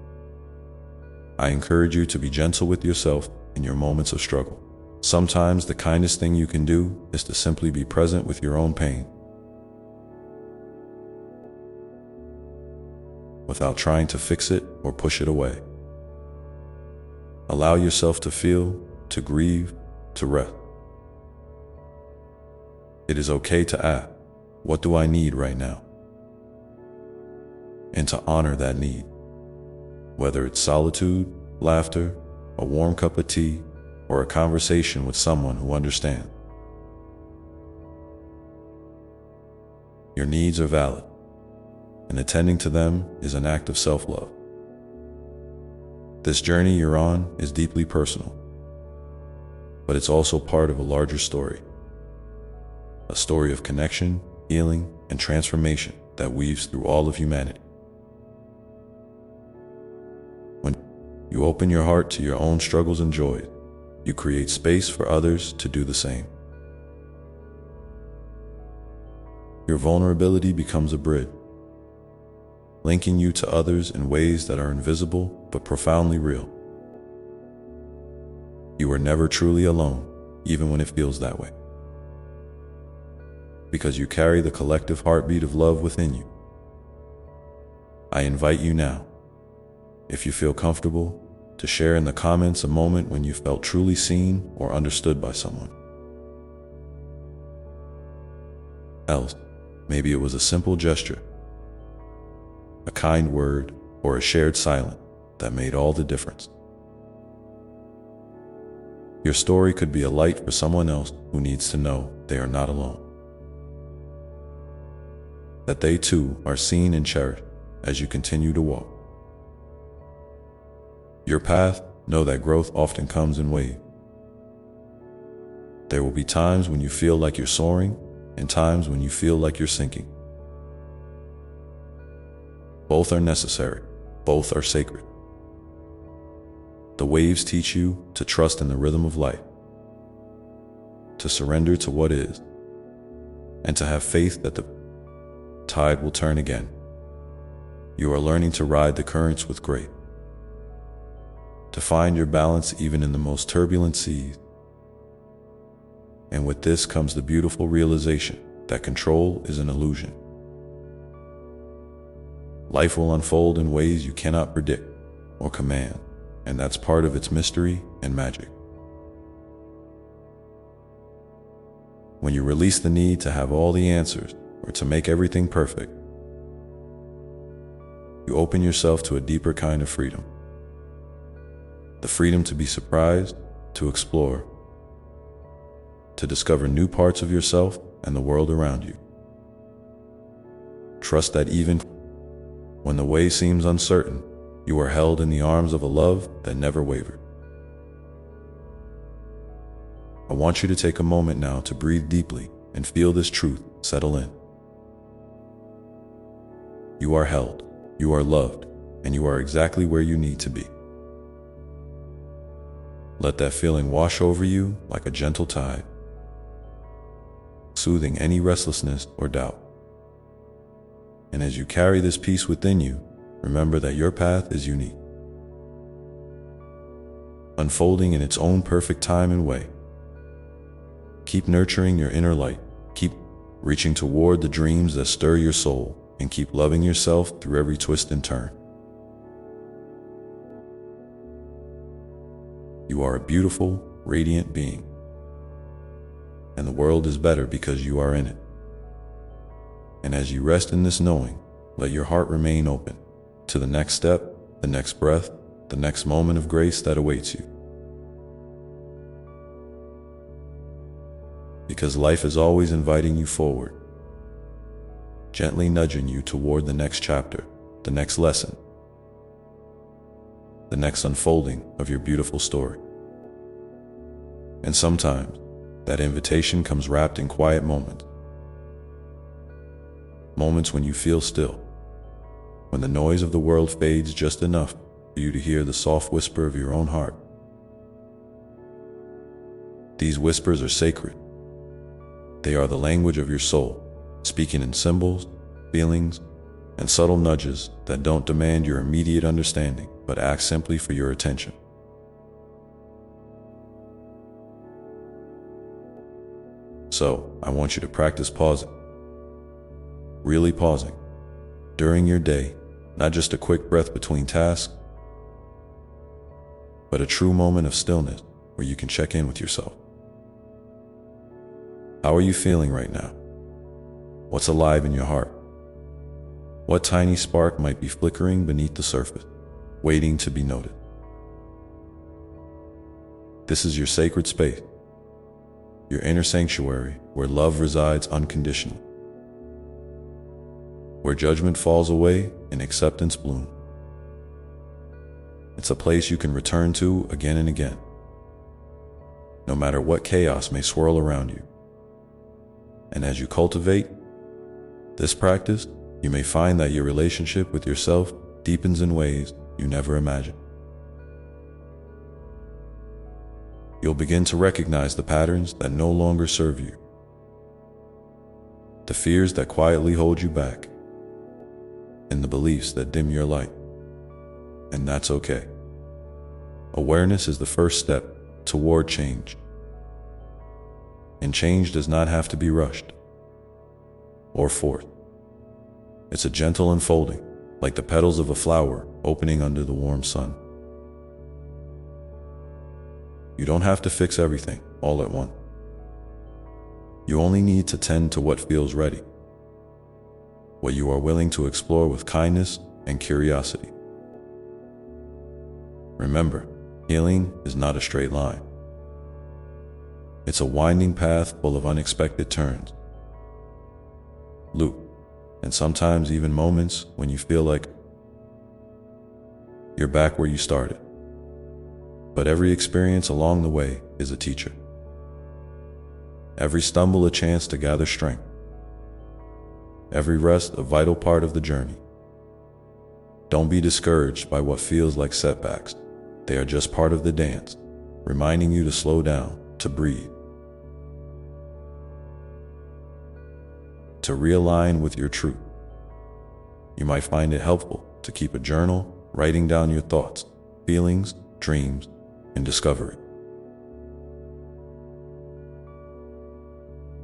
I encourage you to be gentle with yourself in your moments of struggle. Sometimes the kindest thing you can do is to simply be present with your own pain, without trying to fix it or push it away. Allow yourself to feel, to grieve, to rest. It is okay to ask, what do I need right now? And to honor that need, whether it's solitude, laughter, a warm cup of tea, or a conversation with someone who understands. Your needs are valid, and attending to them is an act of self-love. This journey you're on is deeply personal, but it's also part of a larger story. A story of connection, healing, and transformation that weaves through all of humanity. When you open your heart to your own struggles and joys, you create space for others to do the same. Your vulnerability becomes a bridge, linking you to others in ways that are invisible but profoundly real. You are never truly alone, even when it feels that way. because you carry the collective heartbeat of love within you. I invite you now, if you feel comfortable, to share in the comments a moment when you felt truly seen or understood by someone else. Maybe it was a simple gesture, a kind word, or a shared silence that made all the difference. Your story could be a light for someone else who needs to know they are not alone, that they too are seen and cherished as you continue to walk your path. Know that growth often comes in waves. There will be times when you feel like you're soaring and times when you feel like you're sinking. Both are necessary. Both are sacred. The waves teach you to trust in the rhythm of life, to surrender to what is, and to have faith that the tide will turn again. You are learning to ride the currents with grace, to find your balance even in the most turbulent seas. And with this comes the beautiful realization that control is an illusion. Life will unfold in ways you cannot predict or command, and that's part of its mystery and magic. When you release the need to have all the answers or to make everything perfect, you open yourself to a deeper kind of freedom. The freedom to be surprised, to explore, to discover new parts of yourself and the world around you. Trust that even when the way seems uncertain, you are held in the arms of a love that never wavered. I want you to take a moment now to breathe deeply and feel this truth settle in. You are held, you are loved, and you are exactly where you need to be. Let that feeling wash over you like a gentle tide, soothing any restlessness or doubt. And as you carry this peace within you, remember that your path is unique, unfolding in its own perfect time and way. Keep nurturing your inner light, keep reaching toward the dreams that stir your soul, and keep loving yourself through every twist and turn. You are a beautiful, radiant being, and the world is better because you are in it. And as you rest in this knowing, let your heart remain open to the next step, the next breath, the next moment of grace that awaits you. Because life is always inviting you forward, gently nudging you toward the next chapter, the next lesson, the next unfolding of your beautiful story. And sometimes that invitation comes wrapped in quiet moments. Moments when you feel still, when the noise of the world fades just enough for you to hear the soft whisper of your own heart. These whispers are sacred. They are the language of your soul, speaking in symbols, feelings, and subtle nudges that don't demand your immediate understanding, but ask simply for your attention. So, I want you to practice pausing. Really pausing during your day, not just a quick breath between tasks, but a true moment of stillness where you can check in with yourself. How are you feeling right now? What's alive in your heart? What tiny spark might be flickering beneath the surface, waiting to be noted? This is your sacred space, your inner sanctuary where love resides unconditionally, where judgment falls away and acceptance blooms. It's a place you can return to again and again, no matter what chaos may swirl around you. And as you cultivate this practice, you may find that your relationship with yourself deepens in ways you never imagined. You'll begin to recognize the patterns that no longer serve you, the fears that quietly hold you back, and the beliefs that dim your light. And that's okay. Awareness is the first step toward change. And change does not have to be rushed. or forced. It's a gentle unfolding, like the petals of a flower opening under the warm sun. You don't have to fix everything all at once. You only need to tend to what feels ready, what you are willing to explore with kindness and curiosity. Remember, healing is not a straight line. It's a winding path full of unexpected turns, loops, and sometimes even moments when you feel like you're back where you started. But every experience along the way is a teacher. Every stumble a chance to gather strength. Every rest a vital part of the journey. Don't be discouraged by what feels like setbacks. They are just part of the dance, reminding you to slow down, to breathe, to realign with your truth. You might find it helpful to keep a journal, writing down your thoughts, feelings, dreams, and discovery.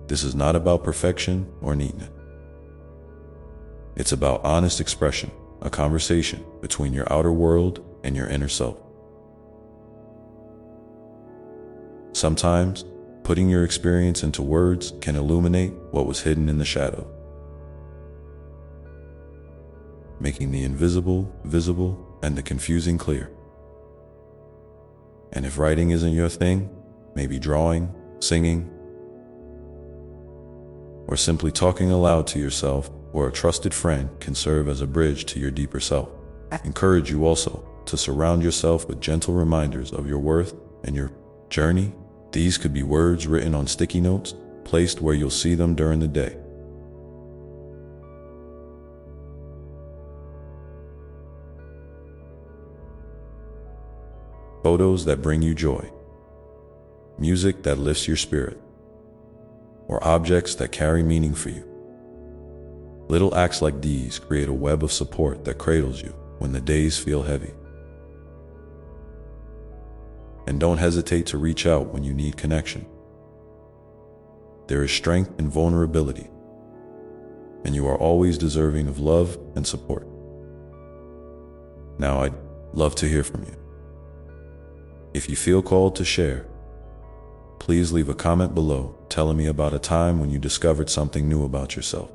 This is not about perfection or neatness. It's about honest expression, a conversation between your outer world and your inner self. Sometimes, putting your experience into words can illuminate what was hidden in the shadow, making the invisible visible and the confusing clear. And if writing isn't your thing, maybe drawing, singing, or simply talking aloud to yourself or a trusted friend can serve as a bridge to your deeper self. I encourage you also to surround yourself with gentle reminders of your worth and your journey. These could be words written on sticky notes, placed where you'll see them during the day. Photos that bring you joy, music that lifts your spirit, or objects that carry meaning for you. Little acts like these create a web of support that cradles you when the days feel heavy. And don't hesitate to reach out when you need connection. There is strength in vulnerability, and you are always deserving of love and support. Now, I'd love to hear from you. If you feel called to share, please leave a comment below telling me about a time when you discovered something new about yourself.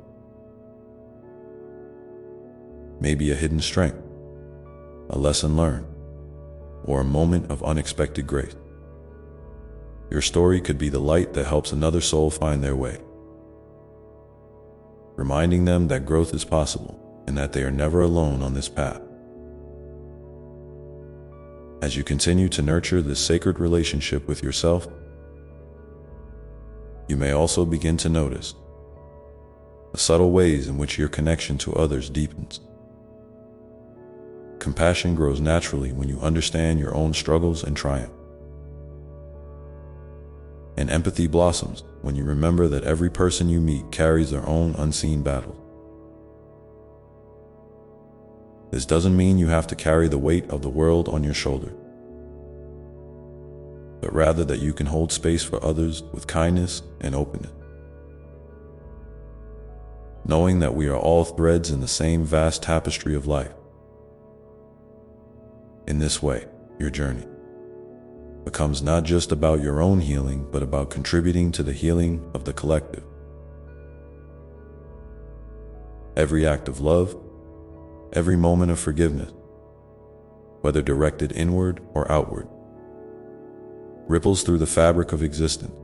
Maybe a hidden strength, a lesson learned, or a moment of unexpected grace. Your story could be the light that helps another soul find their way, reminding them that growth is possible and that they are never alone on this path. As you continue to nurture this sacred relationship with yourself, you may also begin to notice the subtle ways in which your connection to others deepens. Compassion grows naturally when you understand your own struggles and triumph. And empathy blossoms when you remember that every person you meet carries their own unseen battles. This doesn't mean you have to carry the weight of the world on your shoulder, but rather that you can hold space for others with kindness and openness. Knowing that we are all threads in the same vast tapestry of life. In this way, your journey becomes not just about your own healing, but about contributing to the healing of the collective. Every act of love, every moment of forgiveness, whether directed inward or outward, ripples through the fabric of existence,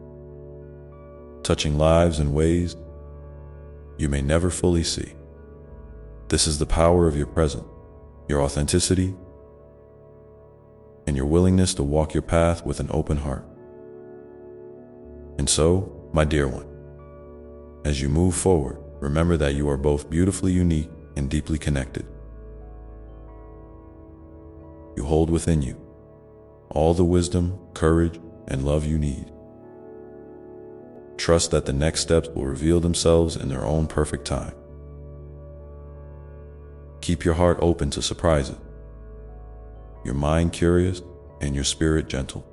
touching lives in ways you may never fully see. This is the power of your present, your authenticity, and your willingness to walk your path with an open heart. And so, my dear one, as you move forward, remember that you are both beautifully unique and deeply connected. You hold within you all the wisdom, courage, and love you need. Trust that the next steps will reveal themselves in their own perfect time. Keep your heart open to surprises, your mind curious, and your spirit gentle.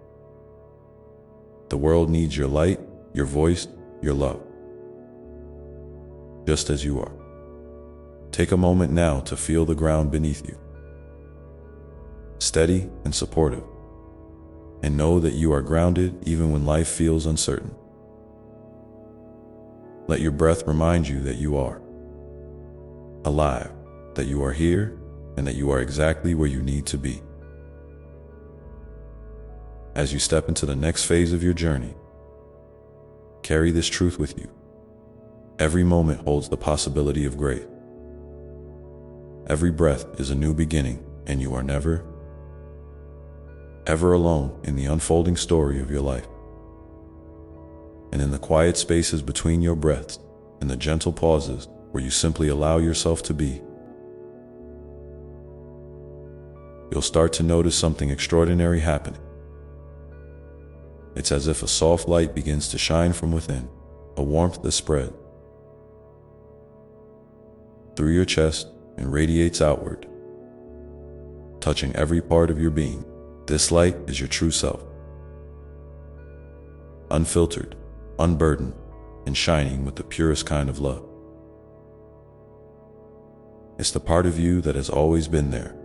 The world needs your light, your voice, your love. just as you are. Take a moment now to feel the ground beneath you, steady and supportive, and know that you are grounded even when life feels uncertain. Let your breath remind you that you are alive, that you are here, and that you are exactly where you need to be. As you step into the next phase of your journey, carry this truth with you. Every moment holds the possibility of grace. Every breath is a new beginning, and you are never, ever alone in the unfolding story of your life. And in the quiet spaces between your breaths, in the gentle pauses where you simply allow yourself to be, you'll start to notice something extraordinary happening. It's as if a soft light begins to shine from within, a warmth that spreads through your chest and radiates outward, touching every part of your being. This light is your true self, unfiltered, unburdened, and shining with the purest kind of love. It's the part of you that has always been there,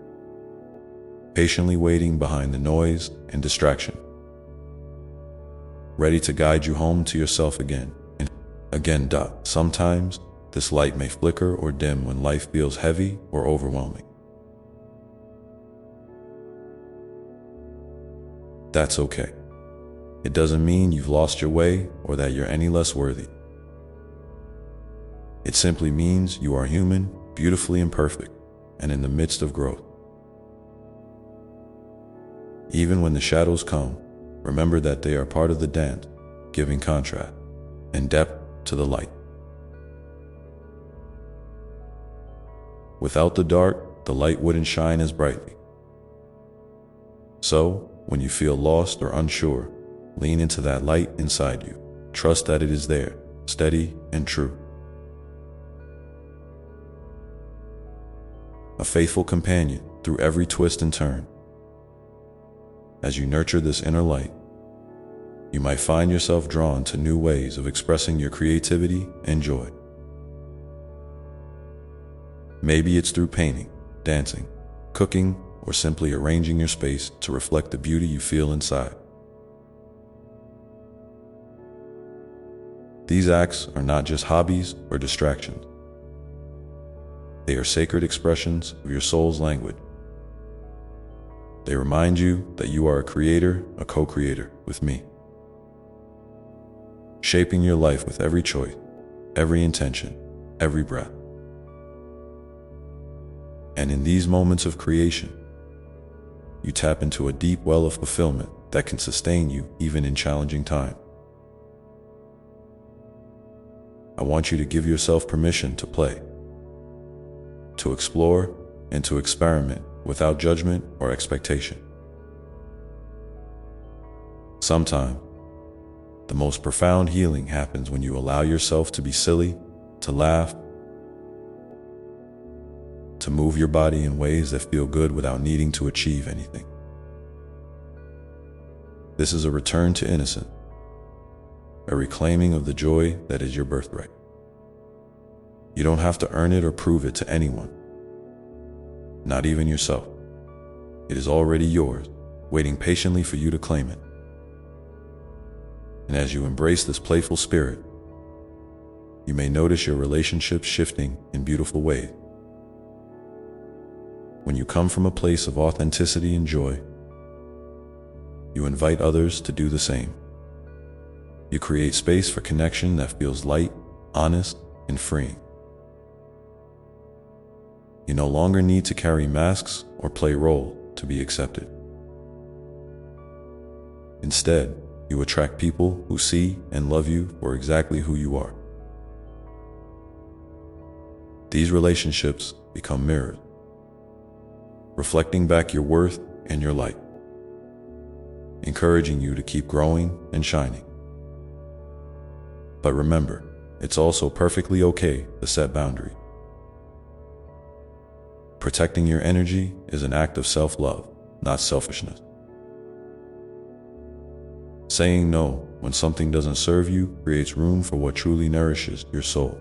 patiently waiting behind the noise and distraction, ready to guide you home to yourself again and again. Sometimes this light may flicker or dim when life feels heavy or overwhelming. That's okay. It doesn't mean you've lost your way or that you're any less worthy. It simply means you are human, beautifully imperfect, and in the midst of growth. Even when the shadows come, remember that they are part of the dance, giving contrast and depth to the light. Without the dark, the light wouldn't shine as brightly. So, when you feel lost or unsure, lean into that light inside you. Trust that it is there, steady and true. A faithful companion through every twist and turn. As you nurture this inner light, you might find yourself drawn to new ways of expressing your creativity and joy. Maybe it's through painting, dancing, cooking, or simply arranging your space to reflect the beauty you feel inside. These acts are not just hobbies or distractions. They are sacred expressions of your soul's language. They remind you that you are a creator, a co-creator with me, shaping your life with every choice, every intention, every breath. And in these moments of creation, you tap into a deep well of fulfillment that can sustain you even in challenging times. I want you to give yourself permission to play, to explore, and to experiment without judgment or expectation. Sometimes, the most profound healing happens when you allow yourself to be silly, to laugh, to move your body in ways that feel good without needing to achieve anything. This is a return to innocence, a reclaiming of the joy that is your birthright. You don't have to earn it or prove it to anyone, not even yourself. It is already yours, waiting patiently for you to claim it. And as you embrace this playful spirit, you may notice your relationships shifting in beautiful ways. When you come from a place of authenticity and joy, you invite others to do the same. You create space for connection that feels light, honest, and freeing. You no longer need to carry masks or play role to be accepted. Instead, you attract people who see and love you for exactly who you are. These relationships become mirrors, reflecting back your worth and your light, encouraging you to keep growing and shining. But remember, it's also perfectly okay to set boundaries. Protecting your energy is an act of self-love, not selfishness. Saying no when something doesn't serve you creates room for what truly nourishes your soul.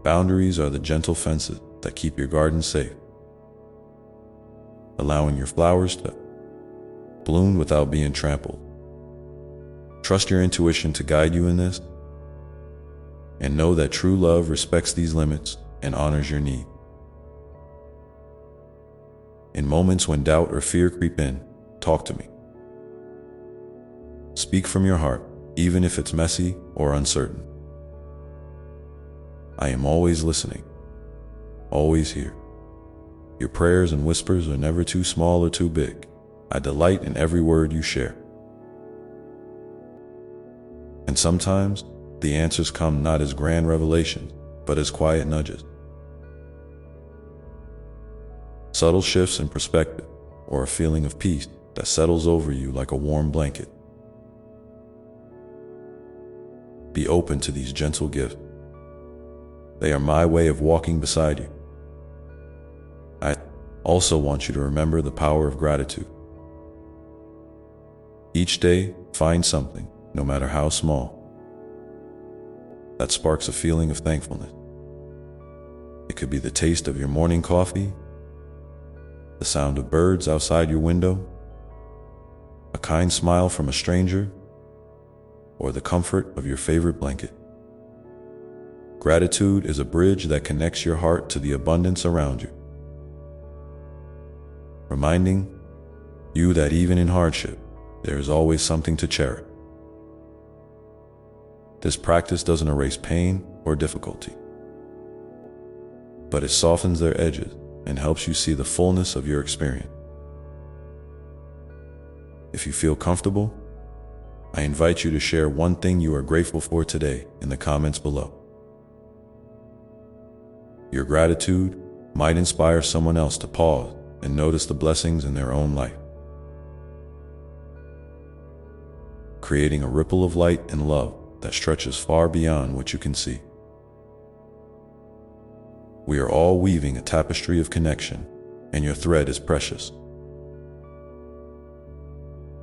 Boundaries are the gentle fences that keep your garden safe, allowing your flowers to bloom without being trampled. Trust your intuition to guide you in this, and know that true love respects these limits and honors your need. In moments when doubt or fear creep in, talk to me. Speak from your heart, even if it's messy or uncertain. I am always listening, always here. Your prayers and whispers are never too small or too big. I delight in every word you share. And sometimes, the answers come not as grand revelations, but as quiet nudges. Subtle shifts in perspective, or a feeling of peace that settles over you like a warm blanket. Be open to these gentle gifts. They are my way of walking beside you. I also want you to remember the power of gratitude. Each day, find something, no matter how small, that sparks a feeling of thankfulness. It could be the taste of your morning coffee, the sound of birds outside your window, a kind smile from a stranger, or the comfort of your favorite blanket. Gratitude is a bridge that connects your heart to the abundance around you, reminding you that even in hardship, there is always something to cherish. This practice doesn't erase pain or difficulty, but it softens their edges and helps you see the fullness of your experience. If you feel comfortable, I invite you to share one thing you are grateful for today in the comments below. Your gratitude might inspire someone else to pause and notice the blessings in their own life, creating a ripple of light and love that stretches far beyond what you can see. We are all weaving a tapestry of connection, and your thread is precious.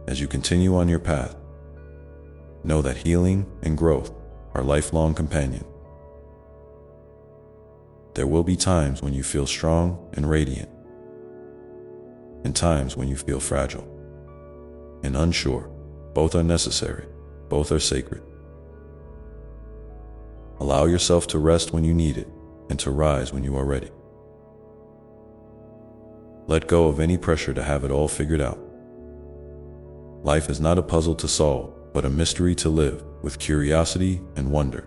As you continue on your path, know that healing and growth are lifelong companions. There will be times when you feel strong and radiant, and times when you feel fragile and unsure. Both are necessary, both are sacred. Allow yourself to rest when you need it, and to rise when you are ready. Let go of any pressure to have it all figured out. Life is not a puzzle to solve, but a mystery to live with curiosity and wonder.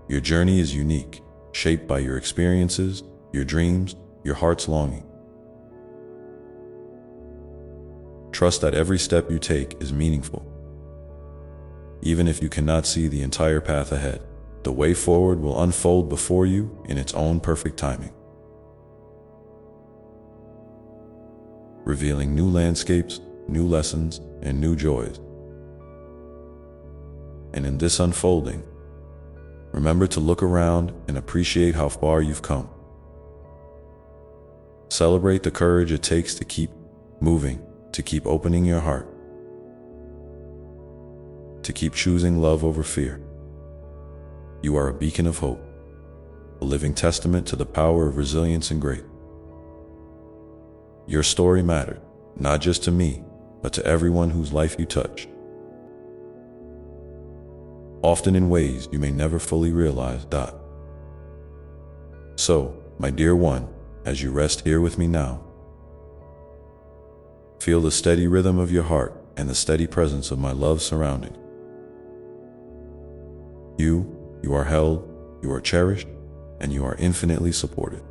Your journey is unique, shaped by your experiences, your dreams, your heart's longing. Trust that every step you take is meaningful. Even if you cannot see the entire path ahead, the way forward will unfold before you in its own perfect timing, revealing new landscapes, new lessons, and new joys. And in this unfolding, remember to look around and appreciate how far you've come. Celebrate the courage it takes to keep moving, to keep opening your heart, to keep choosing love over fear. You are a beacon of hope, a living testament to the power of resilience and grace. Your story mattered, not just to me, but to everyone whose life you touch, often in ways you may never fully realize. So, my dear one, as you rest here with me now, feel the steady rhythm of your heart and the steady presence of my love surrounding you. You are held, you are cherished, and you are infinitely supported.